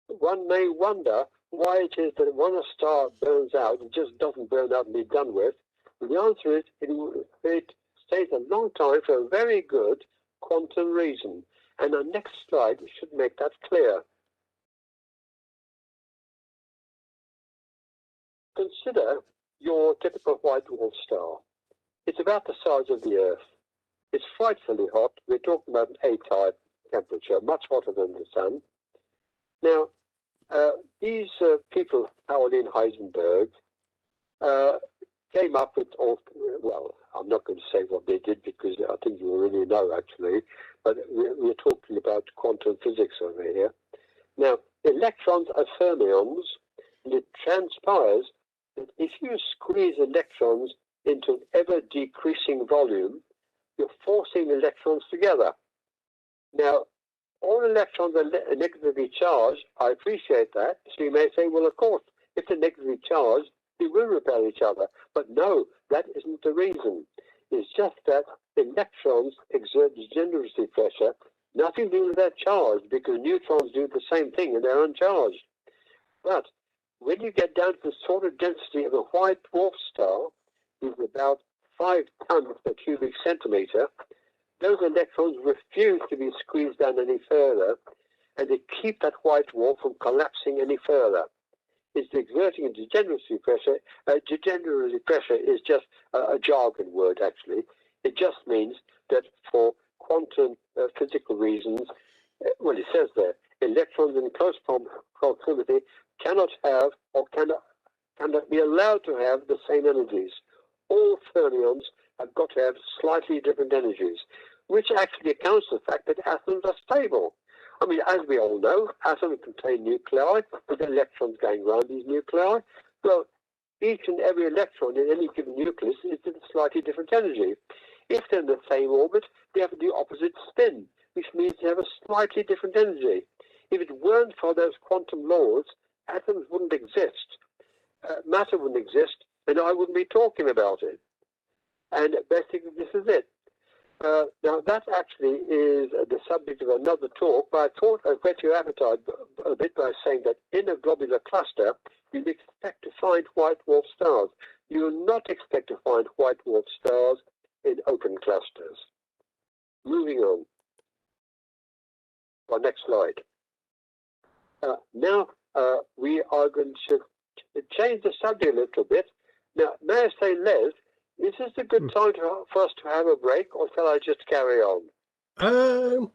One may wonder why it is that when a star burns out, it just doesn't burn out and be done with. And the answer is it stays a long time for a very good quantum reason. And our next slide should make that clear. Consider your typical white dwarf star. It's about the size of the Earth. It's frightfully hot. We're talking about an A-type temperature, much hotter than the sun. Now, these people, Pauline Heisenberg, came up with, well, I'm not going to say what they did because I think you already know actually, but we're talking about quantum physics over here. Now, electrons are fermions, and it transpires that if you squeeze electrons into an ever-decreasing volume, you're forcing electrons together. Now, all electrons are negatively charged. I appreciate that. So you may say, well, of course, if they're negatively charged, they will repel each other. But no, that isn't the reason. It's just that electrons exert degeneracy pressure, nothing to do with their charge, because neutrons do the same thing and they're uncharged. But when you get down to the sort of density of a white dwarf star, which is about 5 tons per cubic centimeter, those electrons refuse to be squeezed down any further, and they keep that white dwarf from collapsing any further. It's exerting a degeneracy pressure. Degeneracy pressure is just a jargon word, actually. It just means that for quantum physical reasons, well, it says there, electrons in close proximity cannot have or cannot be allowed to have the same energies. All fermions have got to have slightly different energies, which actually accounts for the fact that atoms are stable. I mean, as we all know, atoms contain nuclei with electrons going around these nuclei. Well, each and every electron in any given nucleus is in a slightly different energy. If they're in the same orbit, they have the opposite spin, which means they have a slightly different energy. If it weren't for those quantum laws, atoms wouldn't exist. Matter wouldn't exist, and I wouldn't be talking about it. And basically, this is it. Now, that actually is the subject of another talk, but I thought I'd whet your appetite a bit by saying that in a globular cluster, you'd expect to find white dwarf stars. You will not expect to find white dwarf stars in open clusters. Moving on. Our next slide. Now, we are going to change the subject a little bit. Now, may I say, Les, Is this a good time for us to have a break, or shall I just carry on?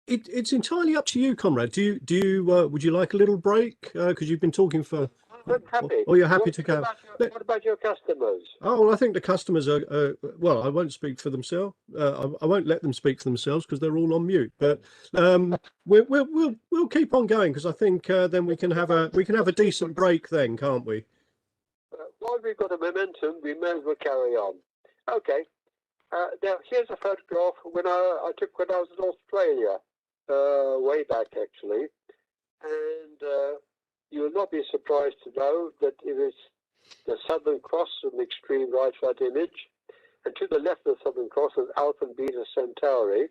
It's entirely up to you, Conrad. Would you like a little break? Because you've been talking for. I'm happy. Or you're happy to go. What about your customers? Oh, well, I think the customers are. Well, I won't speak for themselves. I won't let them speak for themselves because they're all on mute. But we'll keep on going because I think then we can have a decent break then, can't we? While we've got a momentum, we may as well carry on. Okay. Now here's a photograph I took when I was in Australia, way back actually, and you will not be surprised to know that it is the Southern Cross in the extreme right of that image, and to the left of the Southern Cross is Alpha and Beta Centauri.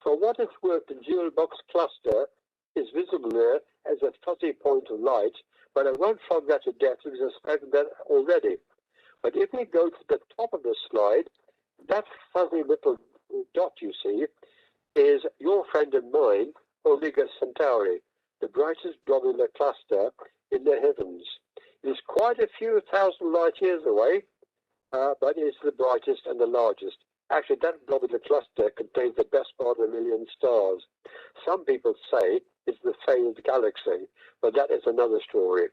For what it's worth, the jewel box cluster is visible there as a fuzzy point of light, but I won't flog that to death because I've spoken that already. But if we go to the top of the slide, that fuzzy little dot you see is your friend and mine, Omega Centauri, the brightest globular cluster in the heavens. It is quite a few thousand light years away, but it's the brightest and the largest. Actually, that globular cluster contains the best part of 1 million stars. Some people say it's the failed galaxy, but that is another story.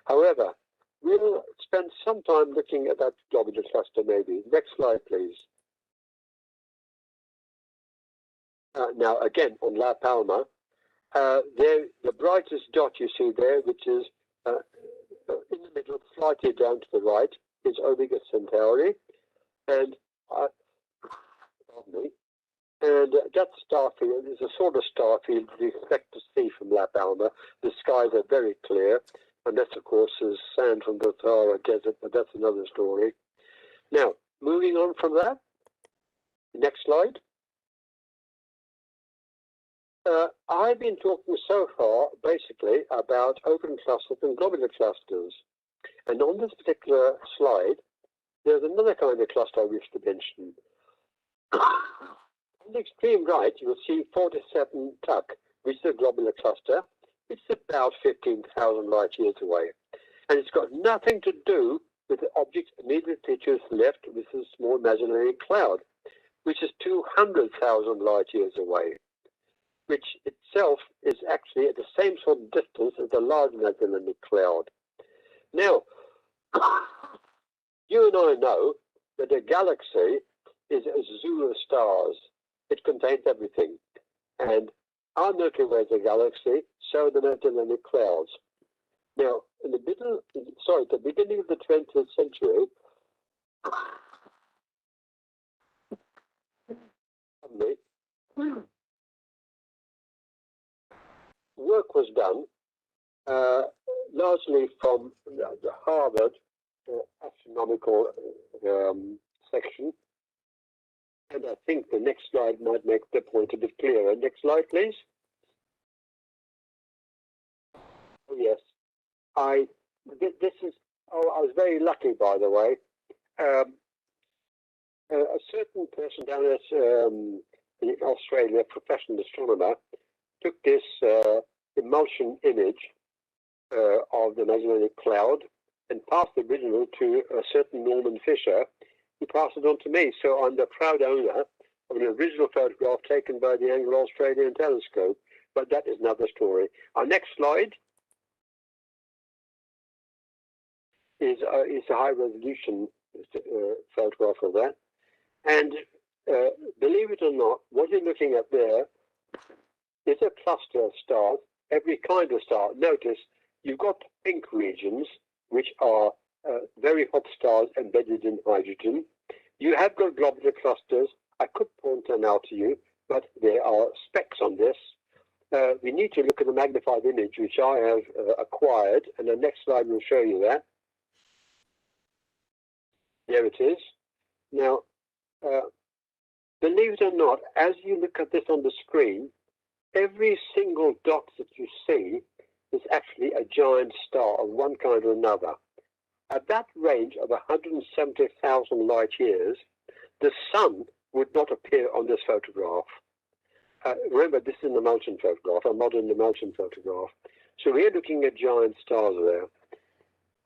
However, we'll spend some time looking at that globular cluster maybe. Next slide, please. Now, again, on La Palma, there, the brightest dot you see there, which is in the middle, slightly down to the right, is Omega Centauri. And that star field is a sort of star field you expect to see from La Palma. The skies are very clear, unless, of course, there's sand from the Sahara Desert, but that's another story. Now, moving on from that, next slide. I've been talking so far, basically, about open clusters and globular clusters. And on this particular slide, there's another kind of cluster I wish to mention. On the extreme right, you will see 47 Tuc, which is a globular cluster. It's about 15,000 light years away. And it's got nothing to do with the object immediately to its left, with a small imaginary cloud, which is 200,000 light years away, which itself is actually at the same sort of distance as the large imaginary cloud. Now, you and I know that a galaxy is a zoo of stars. It contains everything. And our Milky Way is a galaxy, so the imaginary clouds. Now, at the beginning of the 20th century, work was done largely from the Harvard astronomical section. And I think the next slide might make the point a bit clearer. Next slide, please. Oh, yes. I was very lucky, by the way. A certain person down in Australia, a professional astronomer, took this emulsion image of the imaginary cloud and passed the original to a certain Norman Fisher, who passed it on to me. So I'm the proud owner of an original photograph taken by the Anglo-Australian telescope, but that is another story. Our next slide is a high-resolution photograph of that. And believe it or not, what you're looking at there is a cluster of stars, every kind of star. Notice you've got pink regions, which are very hot stars embedded in hydrogen. You have got globular clusters. I could point them out to you, but there are specks on this. We need to look at the magnified image, which I have acquired, and the next slide will show you that. There it is. Now, believe it or not, as you look at this on the screen, every single dot that you see is actually a giant star of one kind or another. At that range of 170,000 light years, the sun would not appear on this photograph. Remember, this is an emulsion photograph, a modern emulsion photograph. So we're looking at giant stars there.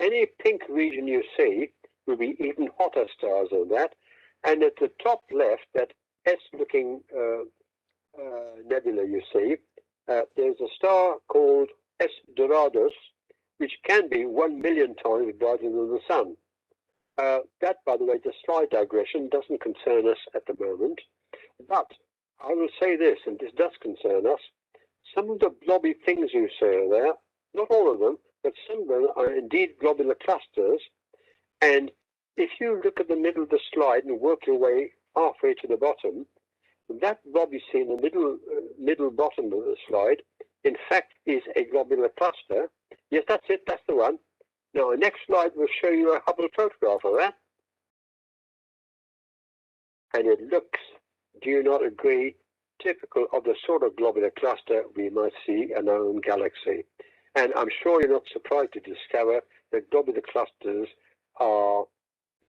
Any pink region you see will be even hotter stars than that. And at the top left, that S-looking nebula you see, there's a star called S Doradus, which can be 1 million times brighter than the sun. That, by the way, is a slight digression, doesn't concern us at the moment. But I will say this, and this does concern us, some of the blobby things you see there, not all of them, but some of them are indeed globular clusters. And if you look at the middle of the slide and work your way halfway to the bottom, that blob you see in the middle bottom of the slide, in fact, is a globular cluster. Yes, that's it, that's the one. Now, the next slide will show you a Hubble photograph of that. And it looks, do you not agree, typical of the sort of globular cluster we might see in our own galaxy. And I'm sure you're not surprised to discover that globular clusters are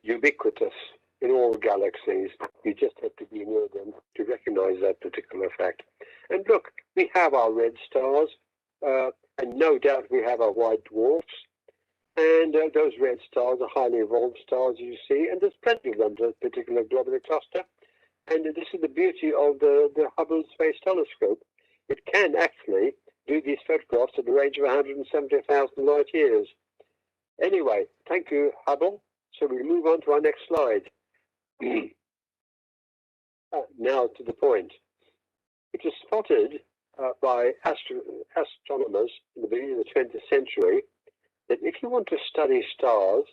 ubiquitous in all galaxies. You just have to be near them to recognize that particular fact. And look, we have our red stars, and no doubt we have our white dwarfs. And those red stars are highly evolved stars, you see, and there's plenty of them to a particular globular cluster. And this is the beauty of the Hubble Space Telescope. It can actually do these photographs at a range of 170,000 light years. Anyway, thank you, Hubble. So we move on to our next slide. Now to the point. It was spotted by astronomers in the beginning of the 20th century that if you want to study stars,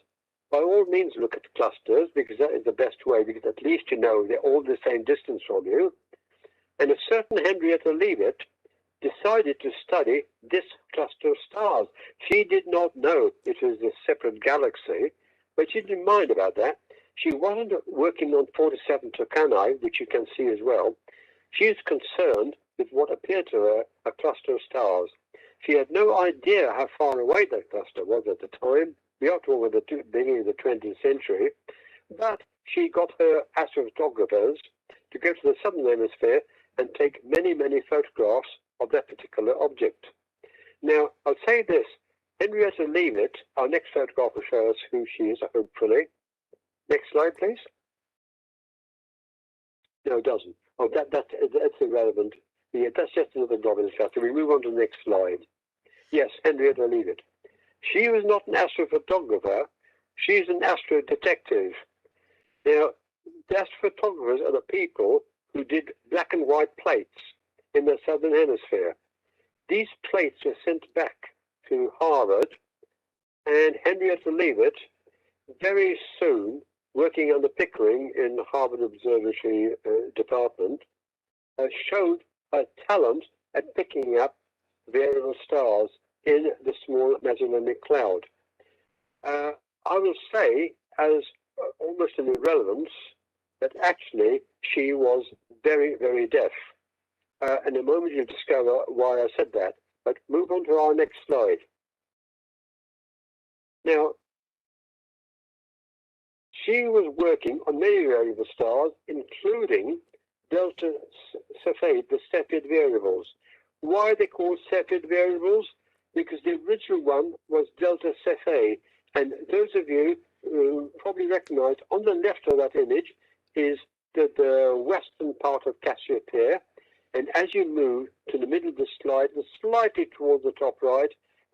by all means look at clusters, because that is the best way, because at least you know they're all the same distance from you. And a certain Henrietta Leavitt decided to study this cluster of stars. She did not know it was a separate galaxy, but she didn't mind about that. She wasn't working on 47 Tucanae, which you can see as well. She is concerned with what appeared to her a cluster of stars. She had no idea how far away that cluster was at the time. We are talking about the beginning of the 20th century. But she got her astrophotographers to go to the southern hemisphere and take many, many photographs of that particular object. Now, I'll say this. Henrietta Leavitt, our next photograph will show us who she is, hopefully. Next slide, please. No, it doesn't. Oh, that's irrelevant. Yeah, that's just another globular cluster. We move on to the next slide. Yes, Henrietta Leavitt. She was not an astrophotographer. She's an astrodetective. Now, the astrophotographers are the people who did black and white plates in the southern hemisphere. These plates were sent back to Harvard, and Henrietta Leavitt, very soon, working under Pickering in the Harvard Observatory department, showed her talent at picking up variable stars in the small Magellanic Cloud. I will say, as almost an irrelevance, that actually she was very, very deaf. In a moment you'll discover why I said that. But move on to our next slide. Now, she was working on many variable stars, including Delta Cephei, the Cepheid variables. Why are they called Cepheid variables? Because the original one was Delta Cephei. And those of you who probably recognize, on the left of that image is the western part of Cassiopeia. And as you move to the middle of the slide, and slightly towards the top right,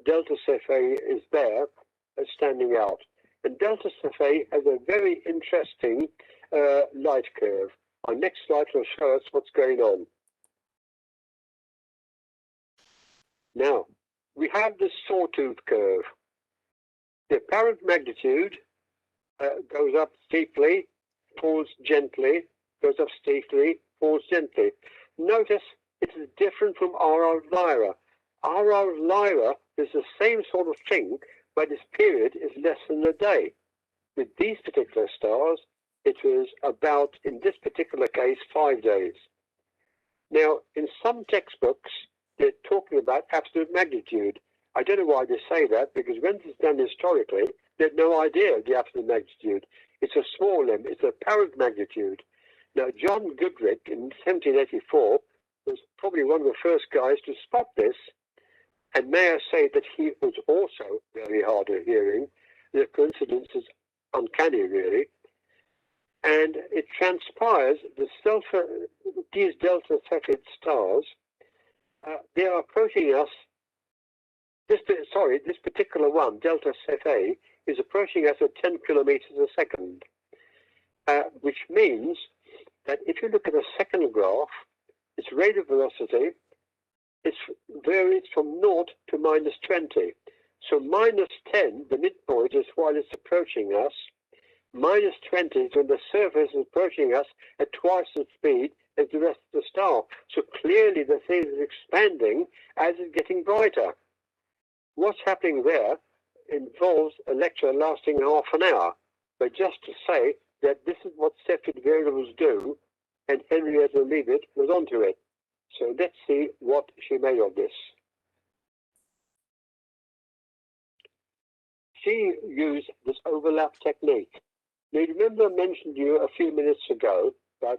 Delta Cephei is there, standing out. And Delta Cephei has a very interesting light curve. Our next slide will show us what's going on. Now, we have the sawtooth curve. The apparent magnitude goes up steeply, falls gently, goes up steeply, falls gently. Notice it is different from RR Lyra. RR Lyra is the same sort of thing, but its period is less than a day. With these particular stars, it was about, in this particular case, 5 days. Now, in some textbooks, they're talking about absolute magnitude. I don't know why they say that, because when it's done historically, they had no idea of the absolute magnitude. It's a small limb, it's apparent magnitude. Now, John Goodricke in 1784 was probably one of the first guys to spot this. And may I say that he was also very hard of hearing. The coincidence is uncanny, really. And it transpires these delta Cepheid stars, they are approaching us. This particular one, delta Cepheid, is approaching us at 10 kilometers a second, which means that if you look at a second graph, its rate of velocity varies from 0 to minus 20. So minus 10, the midpoint, is while it's approaching us. Minus 20 is when the surface is approaching us at twice the speed as the rest of the star. So clearly the thing is expanding as it's getting brighter. What's happening there involves a lecture lasting half an hour. But just to say that this is what Cepheid variables do, and Henrietta Leavitt was onto it. So let's see what she made of this. She used this overlap technique. Now, you remember I mentioned to you a few minutes ago that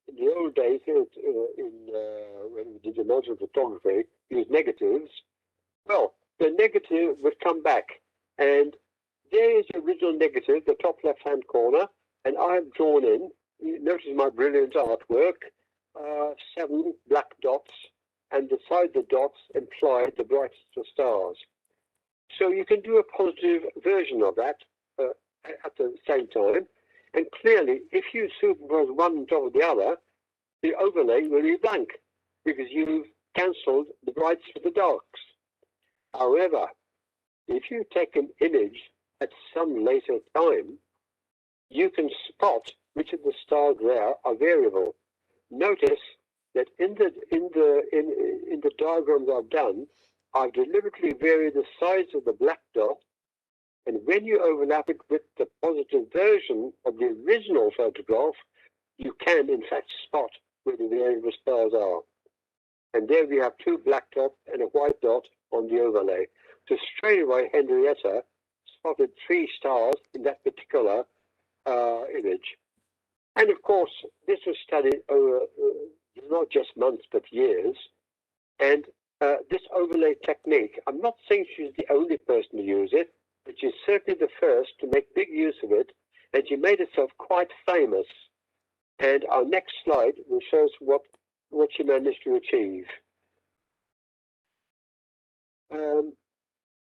in the old days, when we did module photography, use negatives. Well, the negative would come back, and there is the original negative, the top left-hand corner, and I have drawn in, notice my brilliant artwork, 7 black dots, and beside the dots imply the brightest of stars. So you can do a positive version of that at the same time, and clearly if you superimpose one on top of the other, the overlay will be blank because you've cancelled the brights with the darks. However, if you take an image at some later time, you can spot which of the stars there are variable. Notice that in the diagrams I've done, I've deliberately varied the size of the black dot, and when you overlap it with the positive version of the original photograph, you can in fact spot where the variable stars are. And there we have 2 black dots and a white dot on the overlay. So straight away Henrietta spotted 3 stars in that particular image. And of course, this was studied over not just months, but years. And this overlay technique, I'm not saying she's the only person to use it, but she's certainly the first to make big use of it, and she made herself quite famous. And our next slide will show us what she managed to achieve.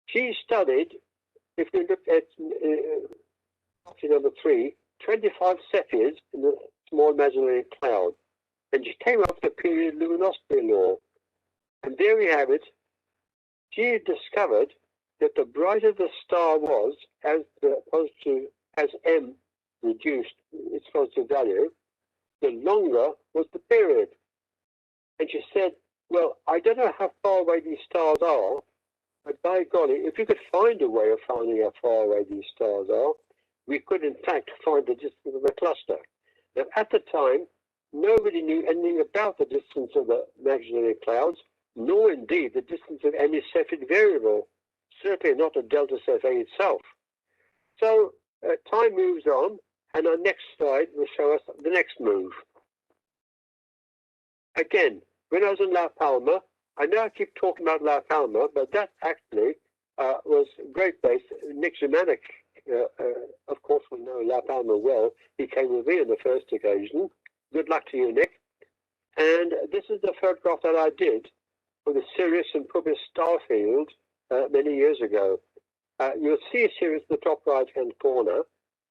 She studied, if we look at option number 3, 25 Cepheids in the small imaginary cloud, and she came up with the period luminosity law. And there we have it. She discovered that the brighter the star was, as m reduced its positive value, the longer was the period. And she said, well, I don't know how far away these stars are, but by golly, if you could find a way of finding how far away these stars are, we could in fact find the distance of the cluster. Now, at the time, nobody knew anything about the distance of the imaginary clouds, nor indeed the distance of any Cepheid variable, certainly not a delta Cepheid itself. So time moves on, and our next slide will show us the next move. Again, when I was in La Palma, I know I keep talking about La Palma, but that actually was a great place. Nick Zemanek, of course, will know La Palma well. He came with me on the first occasion. Good luck to you, Nick. And this is the photograph that I did for the Sirius and Puppis star field many years ago. You'll see Sirius in the top right-hand corner.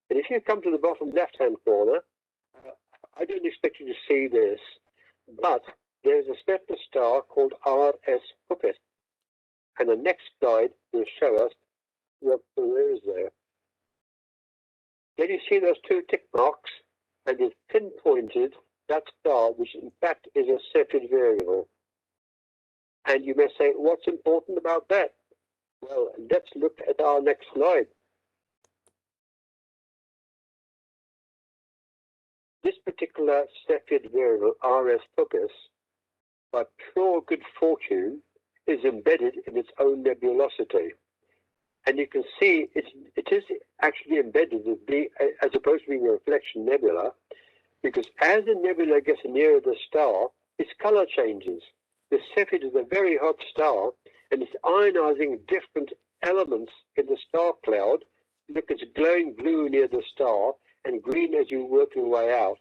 And if you come to the bottom left-hand corner, I don't expect you to see this, but there's a special star called RS Puppis. And the next slide will show us what there is there. Then you see those 2 tick marks, and it's pinpointed that star, which in fact is a Cepheid variable. And you may say, what's important about that? Well, let's look at our next slide. This particular Cepheid variable, RS Puppis, by pure good fortune, is embedded in its own nebulosity. And you can see it is actually embedded as opposed to being a reflection nebula, because as the nebula gets nearer the star, its color changes. The Cepheid is a very hot star, and it's ionizing different elements in the star cloud. Look, it's glowing blue near the star and green as you work your way out.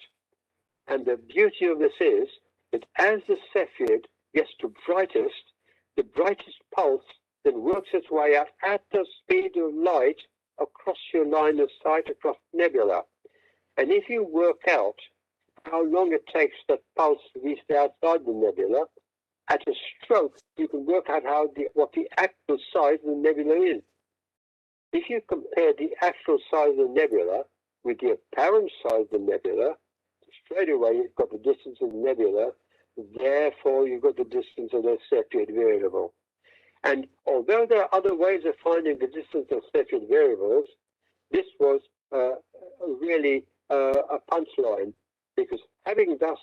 And the beauty of this is that as the Cepheid gets to the brightest pulse then works its way out at the speed of light across your line of sight across nebula. And if you work out how long it takes that pulse to reach outside the nebula, at a stroke you can work out what the actual size of the nebula is. If you compare the actual size of the nebula with the apparent size of the nebula, straight away you've got the distance of the nebula, therefore you've got the distance of the Cepheid variable. And although there are other ways of finding the distance of Cepheid variables, this was really a punchline, because having thus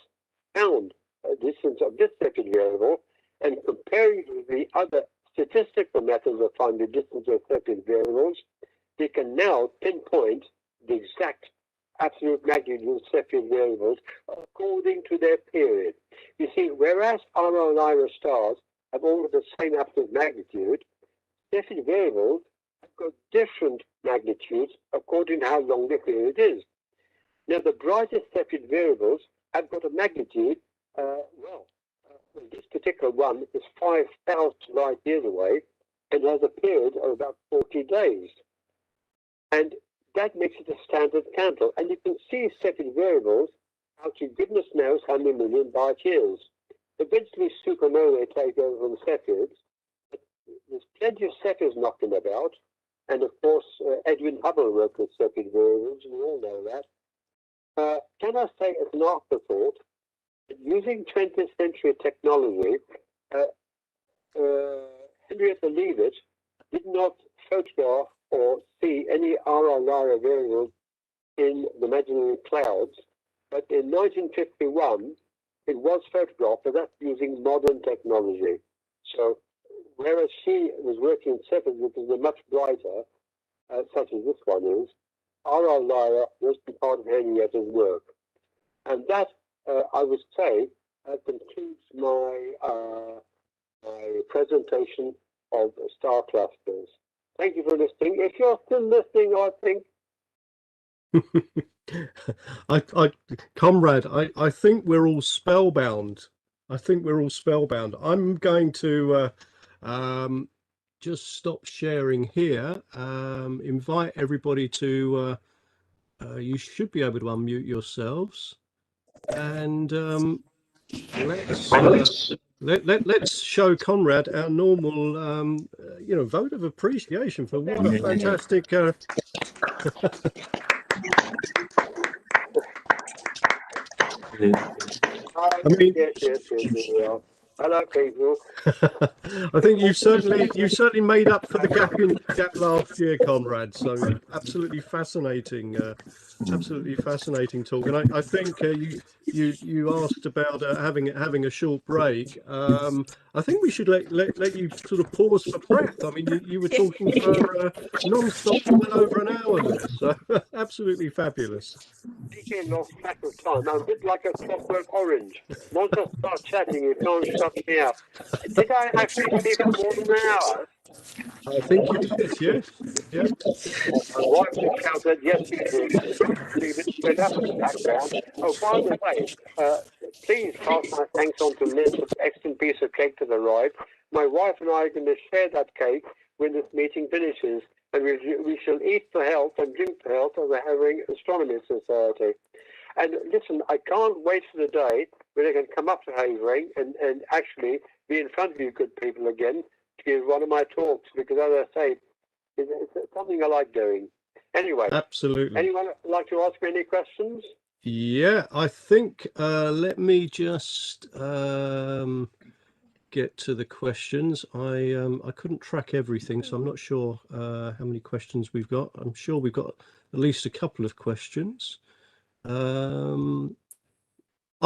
found a distance of this Cepheid variable and comparing it with the other statistical methods of finding the distance of Cepheid variables, they can now pinpoint the exact absolute magnitude of Cepheid variables according to their period. You see, whereas RR and IRA stars have all the same absolute magnitude, Cepheid variables have got different magnitudes according to how long the period is. Now, the brightest Cepheid variables have got a magnitude, this particular one is 5,000 light years away and has a period of about 40 days. And that makes it a standard candle. And you can see Cepheid variables out to goodness knows how many million light years. Eventually, supernovae take over from Cepheids. There's plenty of Cepheids knocking about. And of course, Edwin Hubble worked with Cepheid variables, we all know that. Can I say as an afterthought, that using 20th century technology, Henrietta Leavitt did not photograph or see any RR Lyra variables in the imaginary clouds, but in 1951 it was photographed, but that's using modern technology. So whereas she was working in Cepheid, which is a much brighter, such as this one is, RR Lyra was part of Henrietta's work. And that, I would say, concludes my presentation of star clusters. Thank you for listening. If you're still listening, I think... Conrad, I think we're all spellbound. I'm going to just stop sharing here. Invite everybody to, you should be able to unmute yourselves. And let's show Conrad our normal, vote of appreciation for what a fantastic... I mean, yes. Hello, people. I think you've certainly made up for the gap last year, Conrad. So absolutely fascinating talk. And I think you asked about having a short break. I think we should let you sort of pause for breath. I mean, you were talking for non-stop for well over an hour there. So absolutely fabulous. Speaking lost track of time. I'm a bit like a clockwork orange. Once I start chatting, you can't shut me up. Did I actually speak for more than an hour? I think you did, yes. Yeah. My wife just shouted, yes, you did. Leave it straight up in the background. Oh, by the way, please pass my thanks on to Liz for the excellent piece of cake that arrived. My wife and I are going to share that cake when this meeting finishes, and we shall eat for health and drink for health of the Havering Astronomy Society. And listen, I can't wait for the day when I can come up to Havering and actually be in front of you good people again to give one of my talks, because as I say, it's something I like doing. Anyway, absolutely. Anyone like to ask me any questions? Yeah, I think let me just get to the questions. I couldn't track everything, so I'm not sure how many questions we've got. I'm sure we've got at least a couple of questions. I'll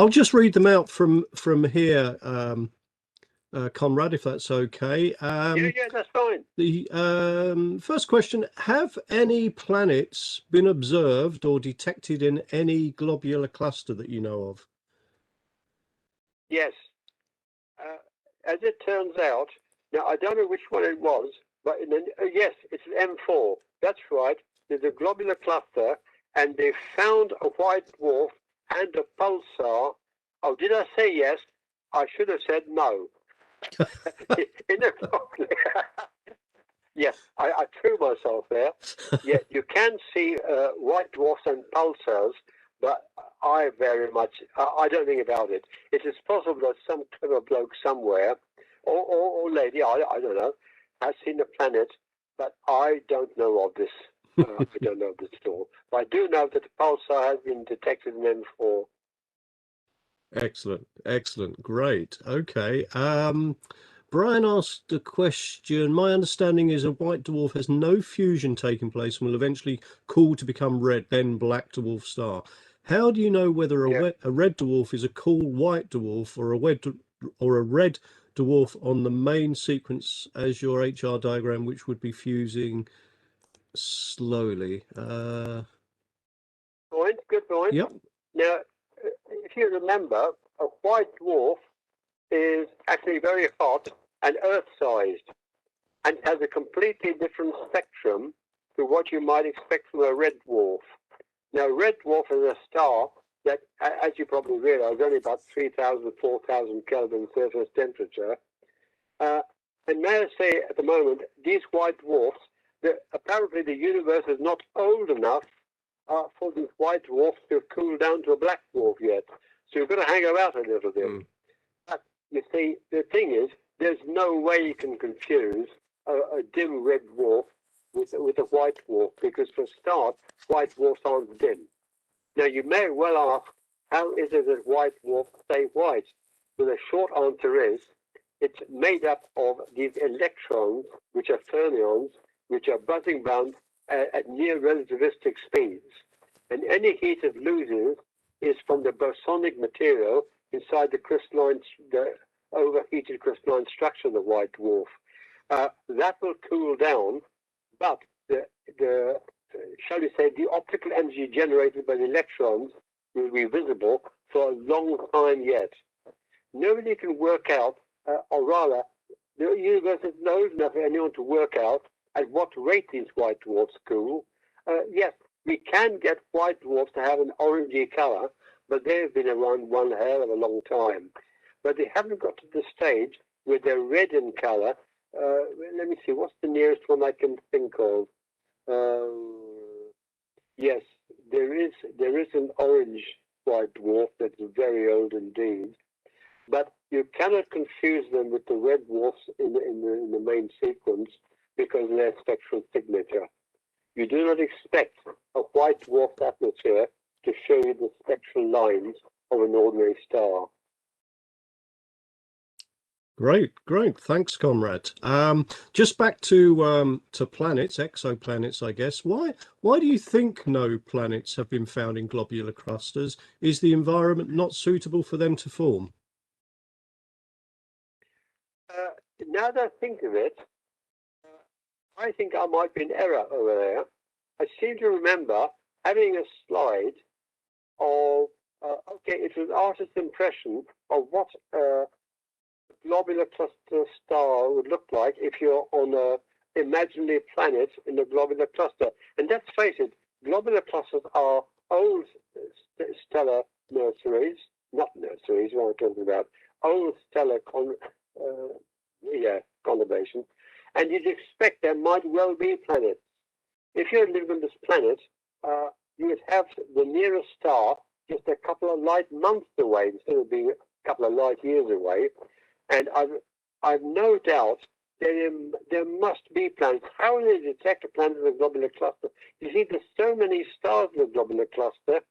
just read them out from here, Conrad, if that's okay. Yeah, that's fine. The first question: have any planets been observed or detected in any globular cluster that you know of? Yes. As it turns out, now I don't know which one it was, but yes, it's an M4. That's right. there's a globular cluster, and they found a white dwarf and a pulsar. Oh, did I say yes? I should have said no. In a yes, I threw myself there. Yeah, you can see white dwarfs and pulsars, but I very much, I don't think about it. It is possible that some clever bloke somewhere, or lady, I don't know, has seen a planet, but I don't know of this. I don't know of this at all. But I do know that the pulsar has been detected in M4. Excellent, excellent, great. Okay. Brian asked a question. My understanding is a white dwarf has no fusion taking place and will eventually cool to become red, then black dwarf star. How do you know whether a red dwarf is a cool white dwarf or a red dwarf on the main sequence as your HR diagram, which would be fusing slowly? Good point. Yep. Now, if you remember, a white dwarf is actually very hot and Earth-sized, and has a completely different spectrum to what you might expect from a red dwarf. Now, a red dwarf is a star that, as you probably realize, only about 3,000, 4,000 Kelvin surface temperature. And may I say, at the moment, these white dwarfs, apparently the universe is not old enough for these white dwarfs to have cooled down to a black dwarf yet. So you've got to hang about a little bit. But you see, the thing is, there's no way you can confuse a dim red dwarf with a white dwarf, because for a start, white dwarfs aren't dim. Now, you may well ask, how is it that white dwarfs stay white? Well, the short answer is, it's made up of these electrons, which are fermions, which are buzzing around at near relativistic speeds. And any heat it loses is from the bosonic material inside the overheated crystalline structure of the white dwarf. That will cool down, but shall we say, the optical energy generated by the electrons will be visible for a long time yet. Nobody can work out, or rather, the universe is not old enough for anyone to work out at what rate these white dwarfs cool. Yes, we can get white dwarfs to have an orangey color, but they've been around one hell of a long time. But they haven't got to the stage where they're red in color. Let me see, what's the nearest one I can think of? Yes, there is an orange white dwarf that's very old indeed. But you cannot confuse them with the red dwarfs in the main sequence because of their spectral signature. You do not expect a white dwarf atmosphere to show you the spectral lines of an ordinary star. Great. Thanks, Konrad. Just back to planets, exoplanets, I guess. Why do you think no planets have been found in globular clusters? Is the environment not suitable for them to form? Now that I think of it, I think I might be in error over there. I seem to remember having a slide of, it was artist's impression of what a globular cluster star would look like if you're on a imaginary planet in a globular cluster. And let's face it, globular clusters are old stellar nurseries, not nurseries, what I'm talking about, old stellar conurbation. And you'd expect there might well be planets. If you're living on this planet, you would have the nearest star just a couple of light months away instead of being a couple of light years away. And I've no doubt there must be planets. How do they detect a planet in a globular cluster? You see, there's so many stars in a globular cluster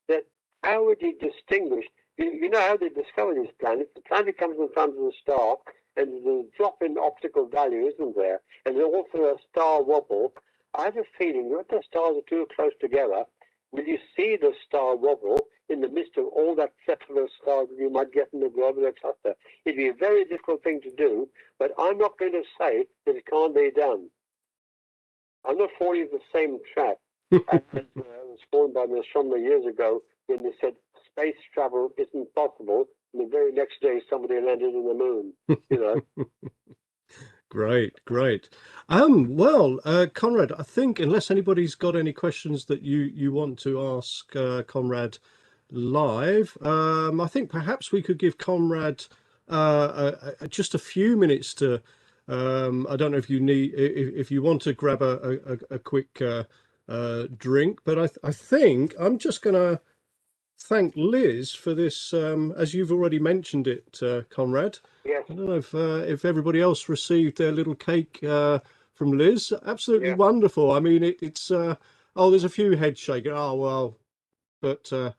that how would you distinguish? You know how they discover these planets? The planet comes in front of the star, and there's a drop in optical value, isn't there? And there's also a star wobble. I have a feeling that the stars are too close together. Will you see the star wobble in the midst of all that plethora of stars that you might get in the globular cluster? It'd be a very difficult thing to do, but I'm not going to say that it can't be done. I'm not falling into the same trap as was fallen by an astronomer years ago when they said space travel isn't possible, and the very next day somebody landed on the moon, you know. Great, great. Conrad, I think unless anybody's got any questions that you want to ask Conrad live, I think perhaps we could give Conrad just a few minutes to. I don't know if you need if you want to grab a quick drink, but I think I'm just going to thank Liz for this, as you've already mentioned it, Conrad. Yes. I don't know if everybody else received their little cake from Liz. Absolutely Yeah. wonderful. I mean, it's oh, there's a few heads shaking. Oh well, but Yeah,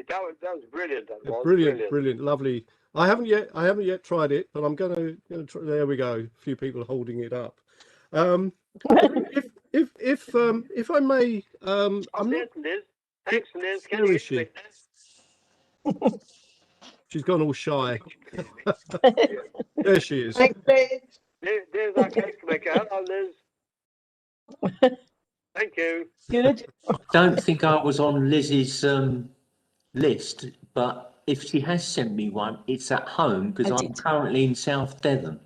that was brilliant. That was brilliant, lovely. I haven't yet tried it, but I'm gonna try. There we go. A few people holding it up. If I may, I'm not. Liz. Thanks, Liz. Can Where you is she? She's gone all shy. There she is. There's our cake maker. Oh, Liz. Thank you. Good. Don't think I was on Liz's list, but if she has sent me one, it's at home because I I'm did. currently in South Devon.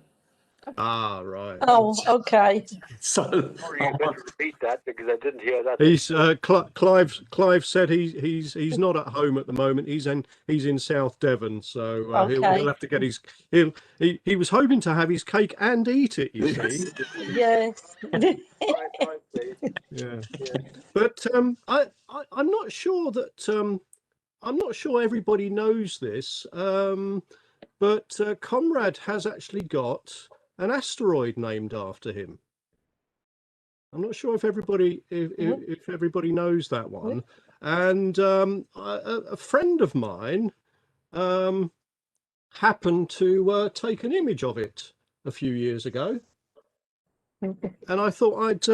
Ah, right. Oh, okay. So Sorry, you better repeat that because I didn't hear that. He's Clive said he's not at home at the moment. He's in South Devon, so he'll Okay. have to get his he was hoping to have his cake and eat it, you see. Yes. Right, please. Yeah. Yeah. But I'm not sure that I'm not sure everybody knows this, but Conrad has actually got an asteroid named after him. I'm not sure if everybody knows that one. And a friend of mine happened to take an image of it a few years ago, and I thought I'd.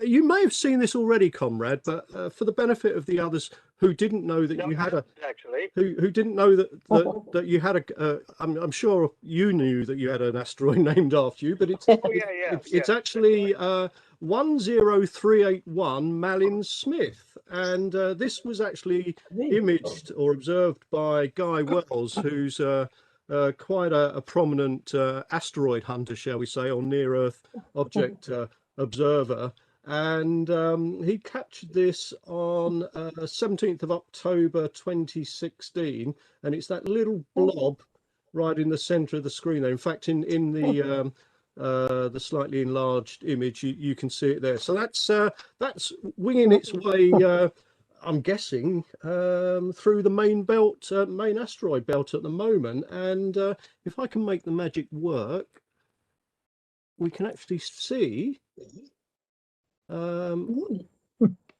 You may have seen this already, Conrad, but for the benefit of the others who didn't know that you had a actually. who didn't know that you had a I'm sure you knew that you had an asteroid named after you, but it's it's actually 10381 Malin-Smith, and this was actually imaged or observed by Guy Wells, who's quite a prominent asteroid hunter, shall we say, or near Earth object observer. And he captured this on 17th of October 2016, and it's that little blob right in the center of the screen there. In fact, in the slightly enlarged image, you can see it there. So that's winging its way, I'm guessing, through the main asteroid belt at the moment. And if I can make the magic work, we can actually see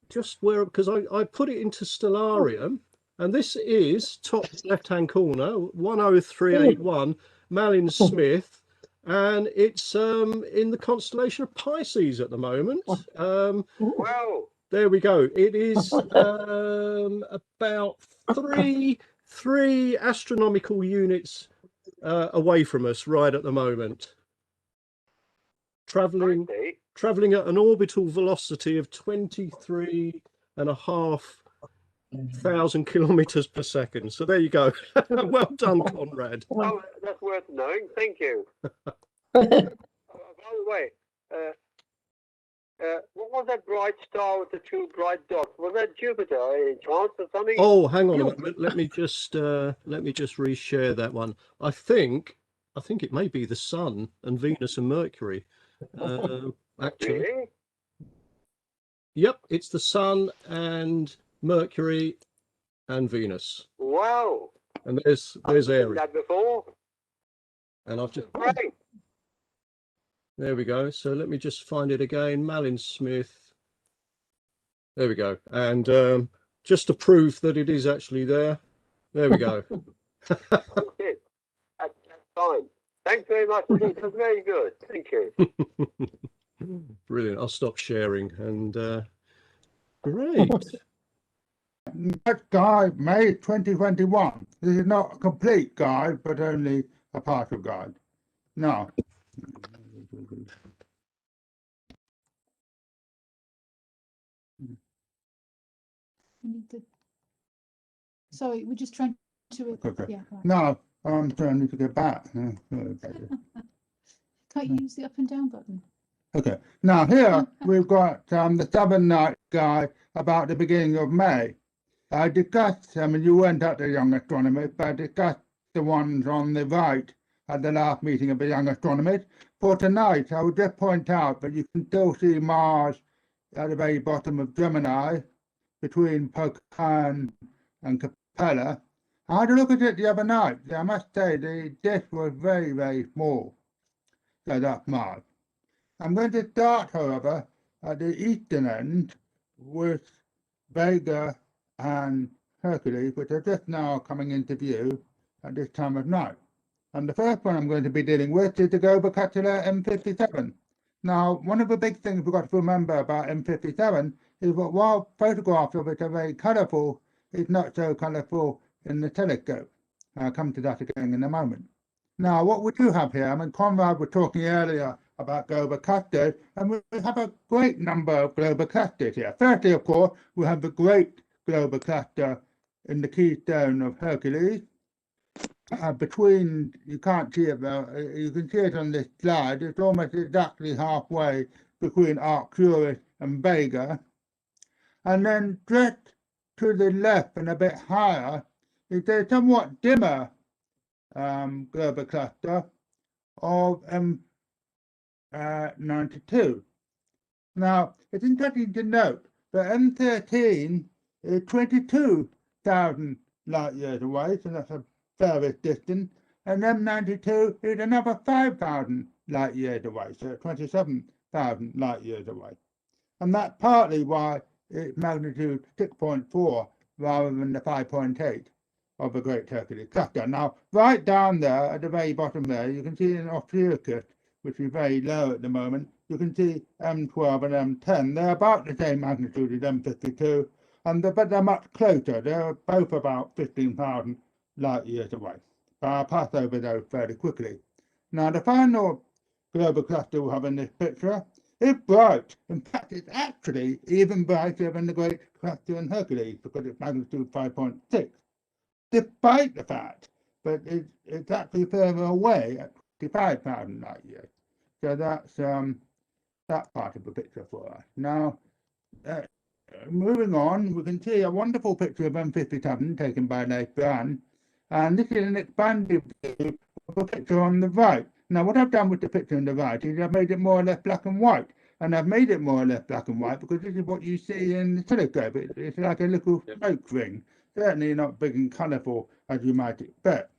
just where, because I put it into Stellarium, and this is top left hand corner 10381 Malin-Smith, and it's in the constellation of Pisces at the moment. Wow. There we go. It is about three astronomical units away from us right at the moment, traveling at an orbital velocity of 23,500 kilometers per second. So there you go. Well done, Conrad. Oh, that's worth knowing. Thank you. By the way, what was that bright star with the two bright dots? Was that Jupiter, any chance, or something? Oh, hang on a moment. Let me just reshare that one. I think it may be the Sun and Venus and Mercury. Actually, Really? yep, it's the Sun and Mercury and Venus. Wow. And there's I've seen Aries. that before. And I've just Great. there we go. So let me just find it again. Malin-Smith. There we go. And just to prove that it is actually there. There we go. That's fine. Thanks very much indeed. That's very good. Thank you. Brilliant. I'll stop sharing. And great. That guide, May 2021. This is not a complete guide, but only a partial guide. No. Sorry, we're just trying to. Okay. Yeah, right. No, I'm trying to get back. Can't you use the up and down button? Okay, now here we've got the Southern Night Sky about the beginning of May. I discussed, I mean, you weren't at the Young Astronomy, but I discussed the ones on the right at the last meeting of the Young Astronomers. For tonight, I would just point out that you can still see Mars at the very bottom of Gemini, between Pocan and Capella. I had a look at it the other night. I must say the disk was very, very small. So that's Mars. I'm going to start, however, at the eastern end with Vega and Hercules, which are just now coming into view at this time of night. And the first one I'm going to be dealing with is the Globular M57. Now, one of the big things we've got to remember about M57 is that while photographs of it are very colourful, it's not so colourful in the telescope. I'll come to that again in a moment. Now, what we do have here, I mean, Konrad was talking earlier about globular clusters, and we have a great number of globular clusters here. Firstly, of course, we have the great globular cluster in the keystone of Hercules. Between, you can't see it though, you can see it on this slide, it's almost exactly halfway between Arcturus and Vega. And then just to the left and a bit higher is a somewhat dimmer globular cluster of M92. Now, it's interesting to note that M13 is 22,000 light years away, so that's a furthest distance, and M92 is another 5,000 light years away, so 27,000 light years away. And that's partly why it's magnitude 6.4 rather than the 5.8 of the Great Hercules cluster. Now, right down there at the very bottom there, you can see an Ophiuchus, which is very low at the moment. You can see M12 and M10. They're about the same magnitude as M52, but they're much closer. They're both about 15,000 light years away. But I'll pass over those fairly quickly. Now, the final globular cluster we have in this picture is bright. In fact, it's actually even brighter than the Great Cluster in Hercules because it's magnitude 5.6. Despite the fact that it's actually further away at 25,000 light years. So that's that part of the picture for us. Now, moving on, we can see a wonderful picture of M57 taken by Leif Brand, and this is an expanded view of the picture on the right. Now, what I've done with the picture on the right is I've made it more or less black and white, and I've made it more or less black and white because this is what you see in the telescope. It's like a little smoke ring, certainly not big and colourful as you might expect.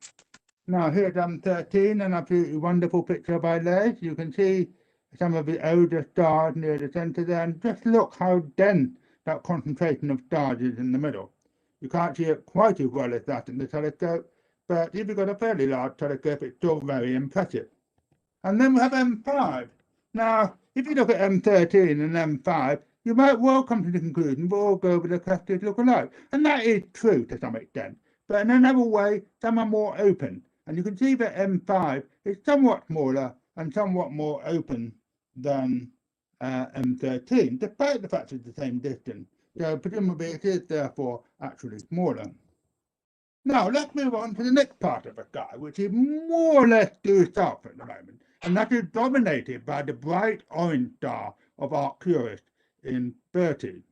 Now, here's M13, an absolutely wonderful picture by Les. You can see some of the older stars near the centre there, and just look how dense that concentration of stars is in the middle. You can't see it quite as well as that in the telescope, but if you've got a fairly large telescope, it's still very impressive. And then we have M5. Now, if you look at M13 and M5, you might well come to the conclusion that all globular clusters look alike. And that is true to some extent. But in another way, some are more open. And you can see that M5 is somewhat smaller and somewhat more open than M13, despite the fact it's the same distance. So presumably it is therefore actually smaller. Now let's move on to the next part of the sky, which is more or less due south at the moment, and that is dominated by the bright orange star of Arcturus in Berti.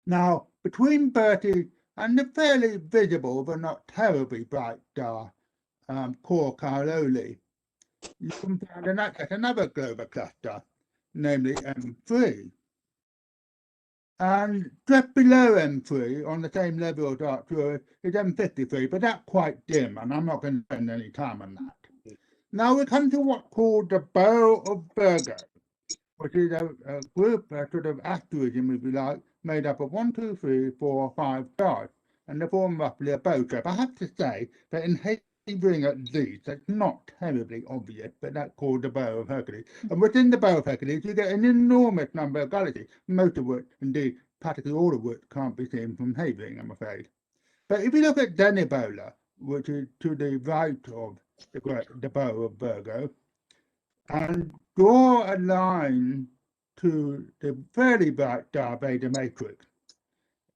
Now, between Berti and the fairly visible but not terribly bright star Cor Caroli, you can find another globular cluster, namely M3. And just below M3, on the same level as Arcturus, is M53, but that's quite dim, and I'm not going to spend any time on that. Now we come to what's called the Bow of Virgo, which is a group, a sort of asterism, if you like, made up of 1, 2, 3, 4, 5 stars, and they form roughly a bow shape. I have to say that in Havering at these, that's not terribly obvious, but that's called the Bow of Hercules. And within the Bow of Hercules, you get an enormous number of galaxies, most of which, indeed, practically all of which can't be seen from Havering, I'm afraid. But if you look at Denibola, which is to the right of the Bow of Virgo, and draw a line to the fairly bright star Beta Matrix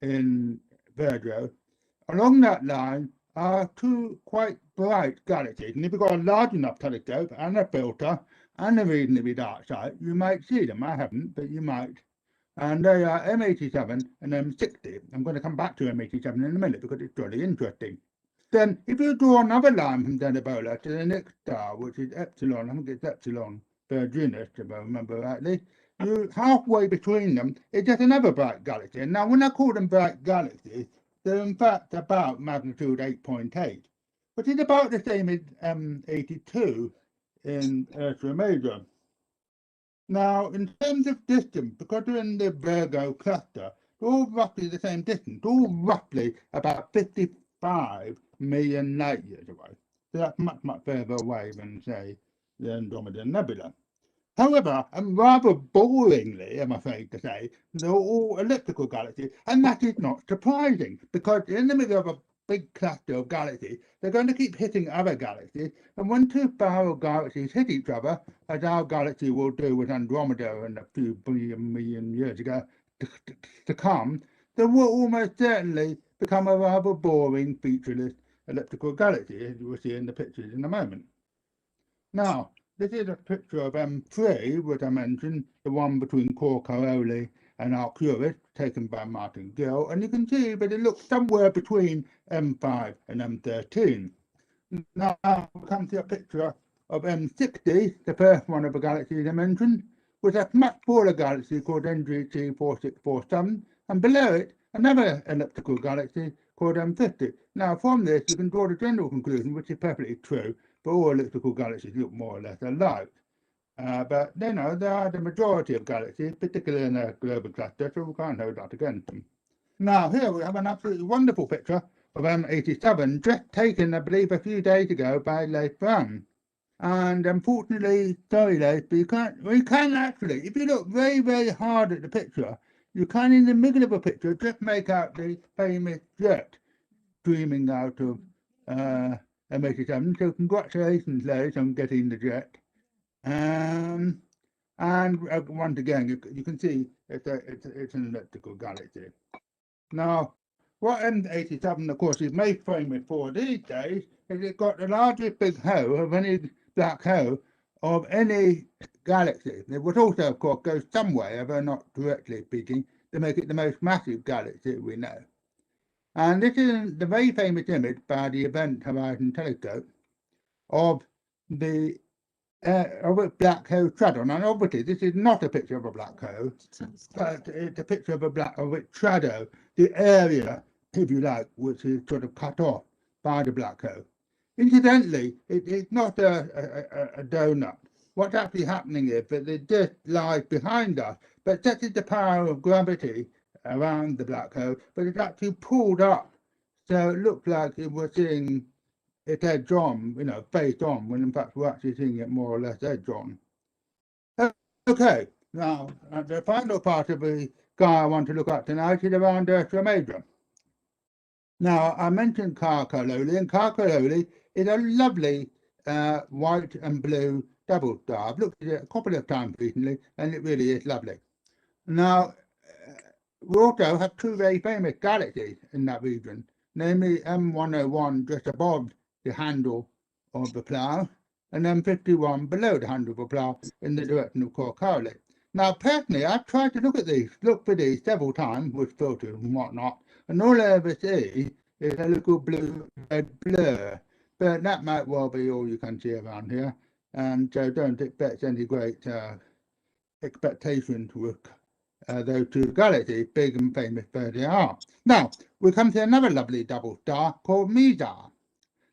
in Virgo, along that line are two quite bright galaxies, and if you've got a large enough telescope and a filter and a reasonably dark sight, you might see them. I haven't, but you might. And they are M87 and M60. I'm going to come back to M87 in a minute because it's really interesting. Then, if you draw another line from Denebola to the next star, which is Epsilon, I think it's Epsilon Virginis, if I remember rightly, you halfway between them is just another bright galaxy. And now, when I call them bright galaxies, they're in fact about magnitude 8.8, which is about the same as M82 in Ursa Major. Now, in terms of distance, because they're in the Virgo cluster, they're all roughly the same distance, all roughly about 55 million light years away. So that's much, much further away than, say, the Andromeda Nebula. However, and rather boringly, I'm afraid to say, they're all elliptical galaxies, and that is not surprising, because in the middle of a big cluster of galaxies, they're going to keep hitting other galaxies, and when two spiral galaxies hit each other, as our galaxy will do with Andromeda and a few million years ago to come, they will almost certainly become a rather boring, featureless elliptical galaxy, as you will see in the pictures in a moment. Now, this is a picture of M3, which I mentioned, the one between Corcaroli and Arcturus, taken by Martin Gill, and you can see that it looks somewhere between M5 and M13. Now, we'll come to a picture of M60, the first one of the galaxies I mentioned, with a much smaller galaxy called NGC 4647, and below it, another elliptical galaxy called M50. Now, from this, you can draw the general conclusion, which is perfectly true, but all elliptical galaxies look more or less alike. But you know, they are the majority of galaxies, particularly in a global cluster, so we can't hold that against them. Now, here we have an absolutely wonderful picture of M87, just taken, I believe, a few days ago by Leif Brown. And unfortunately, sorry, Leif, but we can actually, if you look very, very hard at the picture, you can, in the middle of a picture, just make out the famous jet streaming out of M87. So congratulations, Leif, on getting the jet. And once again, you can see it's an elliptical galaxy. Now, what M87, of course, is most famous for these days is it's got the largest big hole of any black hole of any galaxy. It would also, of course, go somewhere, although not directly speaking, to make it the most massive galaxy we know. And this is the very famous image by the Event Horizon Telescope of the of a black hole shadow. And obviously, this is not a picture of a black hole, but it's a picture of its shadow, the area, if you like, which is sort of cut off by the black hole. Incidentally, it's not a donut. What's actually happening is that the disk lies behind us, but that is the power of gravity around the black hole, but it's actually pulled up. So it looks like we're seeing it edge on, you know, face on, when in fact we're actually seeing it more or less edge on. Okay, now the final part of the sky I want to look at tonight is around Ursa Major. Now, I mentioned Carcaroli, and Carcaroli is a lovely white and blue double star. I've looked at it a couple of times recently, and it really is lovely. Now, we also have two very famous galaxies in that region, namely M101 just above the handle of the plough, and M51 below the handle of the plough in the direction of Corcaroli. Now, personally, I've tried to look for these several times with filters and whatnot, and all I ever see is a little blue-red blur. But that might well be all you can see around here, and so don't expect any great expectations with those two galaxies, big and famous though they are. Now, we come to another lovely double star called Mizar.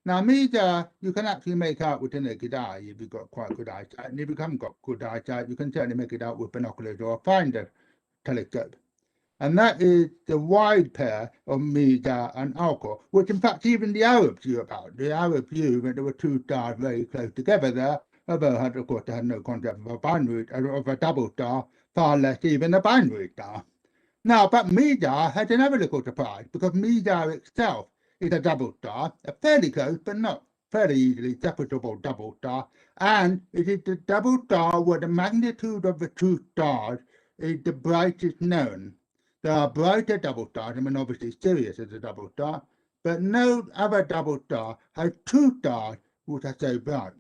Now, Mizar, you can actually make out with the naked eye if you've got quite good eyesight, and if you haven't got good eyesight, you can certainly make it out with binoculars or a finder telescope. And that is the wide pair of Mizar and Alcor, which in fact even the Arabs knew about. The Arabs knew that there were two stars very close together there, although of course they had no concept of a double star, far less even a binary star. Now, but Mizar had another little surprise, because Mizar itself is a double star, a fairly close but not fairly easily separable double star, and it is the double star where the magnitude of the two stars is the brightest known. There are brighter double stars, I mean obviously Sirius is a double star, but no other double star has two stars which are so bright.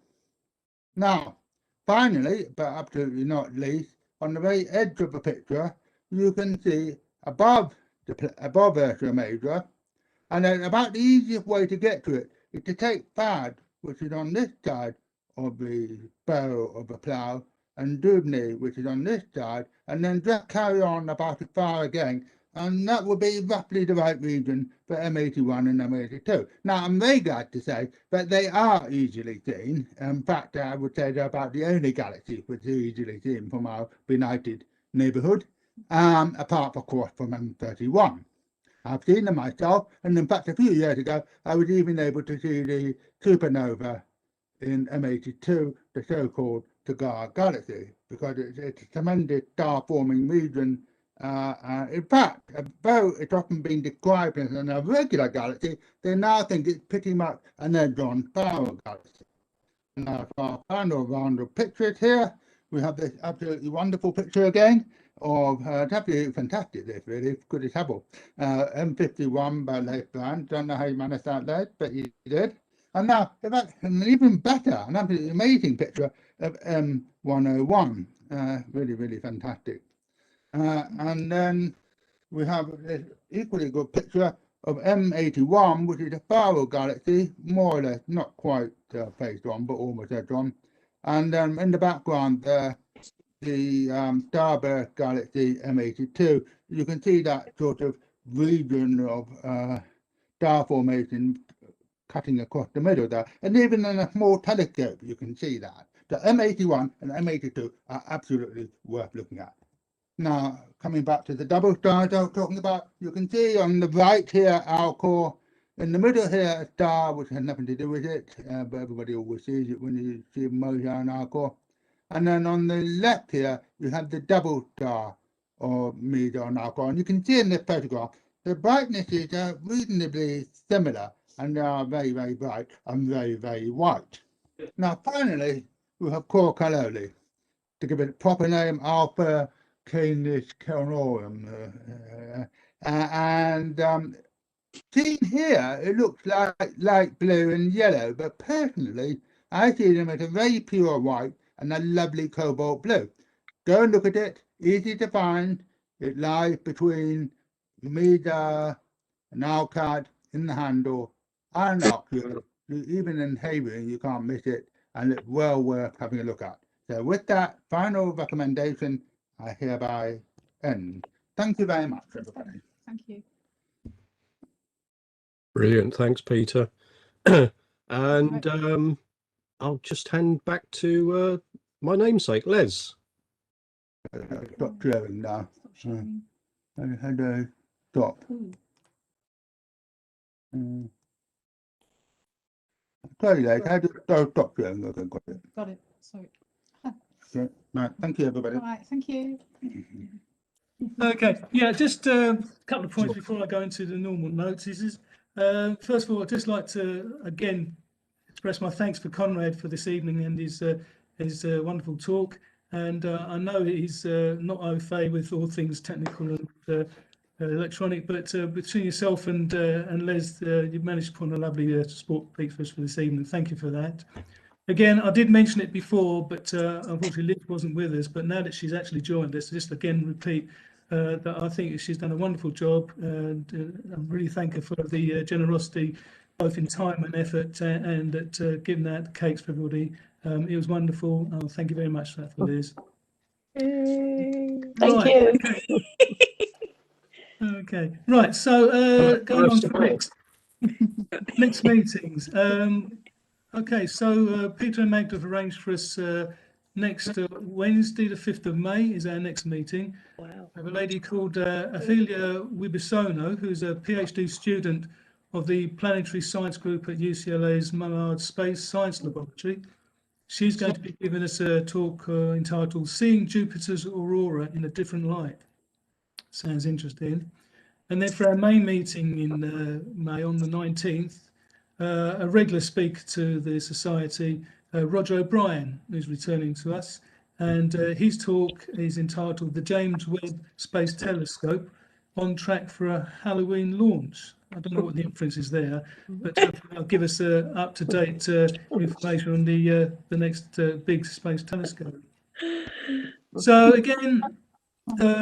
Now, finally, but absolutely not least, on the very edge of the picture, you can see above Ursa Major, and then about the easiest way to get to it is to take Thad, which is on this side of the barrel of the plough, and Dubny, which is on this side, and then just carry on about as far again, and that would be roughly the right region for M81 and M82. Now, I'm very glad to say that they are easily seen. In fact, I would say they're about the only galaxy which is easily seen from our benighted neighbourhood, apart, of course, from M31. I've seen them myself, and in fact, a few years ago, I was even able to see the supernova in M82, the so-called Cigar Galaxy, because it's a tremendous star-forming region. In fact, though it's often been described as an irregular galaxy, they now think it's pretty much an edge-on spiral galaxy. Now, for our final round of pictures here, we have this absolutely wonderful picture again of absolutely fantastic, this really, good as Hubble. M51 by Leif Brand. Don't know how you managed that, Leif, but you did. And now, an even better, an absolutely amazing picture of M101. Really, really fantastic. And then we have this equally good picture of M81, which is a spiral galaxy, more or less, not quite face on, but almost edge on. And in the background there, the starburst galaxy M82. You can see that sort of region of star formation cutting across the middle there. And even in a small telescope, you can see that. The M81 and M82 are absolutely worth looking at. Now, coming back to the double stars I was talking about, you can see on the right here, Alcor. In the middle here, a star which has nothing to do with it, but everybody always sees it when you see Moja and Alcor. And then on the left here, you have the double star or Meja and Alcor. And you can see in this photograph, the brightnesses are reasonably similar, and they are very, very bright and very, very white. Now, finally, we have Corcaloli. To give it a proper name, Alpha Canis Canorum. Seen here, it looks like light blue and yellow, but personally, I see them as a very pure white and a lovely cobalt blue. Go and look at it, easy to find. It lies between Meja and Alcad in the handle and Ocula. Even in Havering, you can't miss it, and it's well worth having a look at. So with that final recommendation, I hereby end. Thank you very much, everybody. Thank you. Brilliant. Thanks, Peter. And I'll just hand back to my namesake, Les. Stop sharing now. Stop sharing. I had a stop. Sorry, guys, I had to stop sharing. Okay, got it. Got it. Sorry. Okay. Right, thank you, everybody. All right. Thank you. Okay, yeah, just a couple of points before I go into the normal notes. First of all, I'd just like to again express my thanks for Konrad for this evening and his wonderful talk. And I know he's not au fait with all things technical and electronic, but between yourself and Les, you've managed to put on a lovely sport piece for us for this evening. Thank you for that. Again, I did mention it before, but unfortunately Liz wasn't with us. But now that she's actually joined us, just again repeat that I think she's done a wonderful job, and I really thank her for the generosity, both in time and effort, and at giving out cakes for everybody. It was wonderful. Thank you very much for that, for Liz. Thank you. Okay, right. So going on to the next meetings. Okay, so Peter and Magda have arranged for us next Wednesday, the 5th of May, is our next meeting. Wow. We have a lady called Ophelia Wibisono, who's a PhD student of the Planetary Science Group at UCLA's Mullard Space Science Laboratory. She's going to be giving us a talk entitled Seeing Jupiter's Aurora in a Different Light. Sounds interesting. And then for our main meeting in May on the 19th, a regular speaker to the Society, Roger O'Brien, who's returning to us. And his talk is entitled The James Webb Space Telescope, on track for a Halloween launch. I don't know what the inference is there, but they'll give us up-to-date information on the next big space telescope. So again,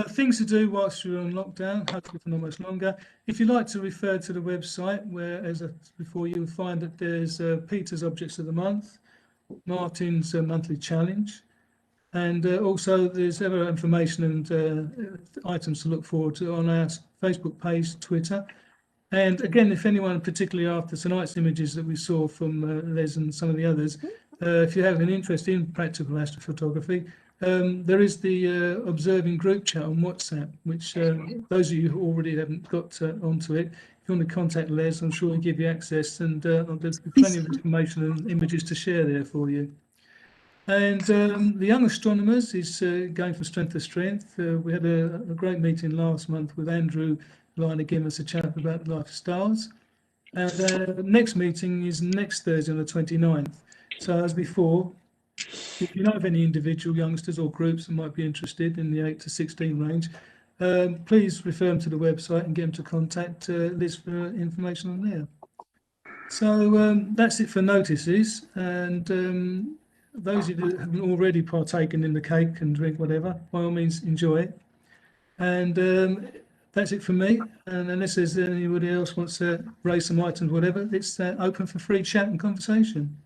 things to do whilst you're on lockdown, hopefully for not much longer. If you'd like to refer to the website, where, as before, you'll find that there's Peter's Objects of the Month, Martin's monthly challenge, and also there's other information and items to look forward to on our Facebook page, Twitter. And again, if anyone, particularly after tonight's images that we saw from Les and some of the others, if you have an interest in practical astrophotography, there is the observing group chat on WhatsApp, which those of you who already haven't got onto it, if you want to contact Les, I'm sure he'll give you access, and there's plenty of information and images to share there for you. And the Young Astronomers is going from strength to strength. We had a great meeting last month with Andrew Liner giving us a chat about the life of stars. And the next meeting is next Thursday on the 29th. So as before, if you know of any individual youngsters or groups that might be interested in the 8 to 16 range, please refer them to the website and get them to contact Liz for information on there. So that's it for notices. And those of you that haven't already partaken in the cake and drink whatever, by all means enjoy it. And that's it for me. And unless there's anybody else wants to raise some items, whatever, it's open for free chat and conversation.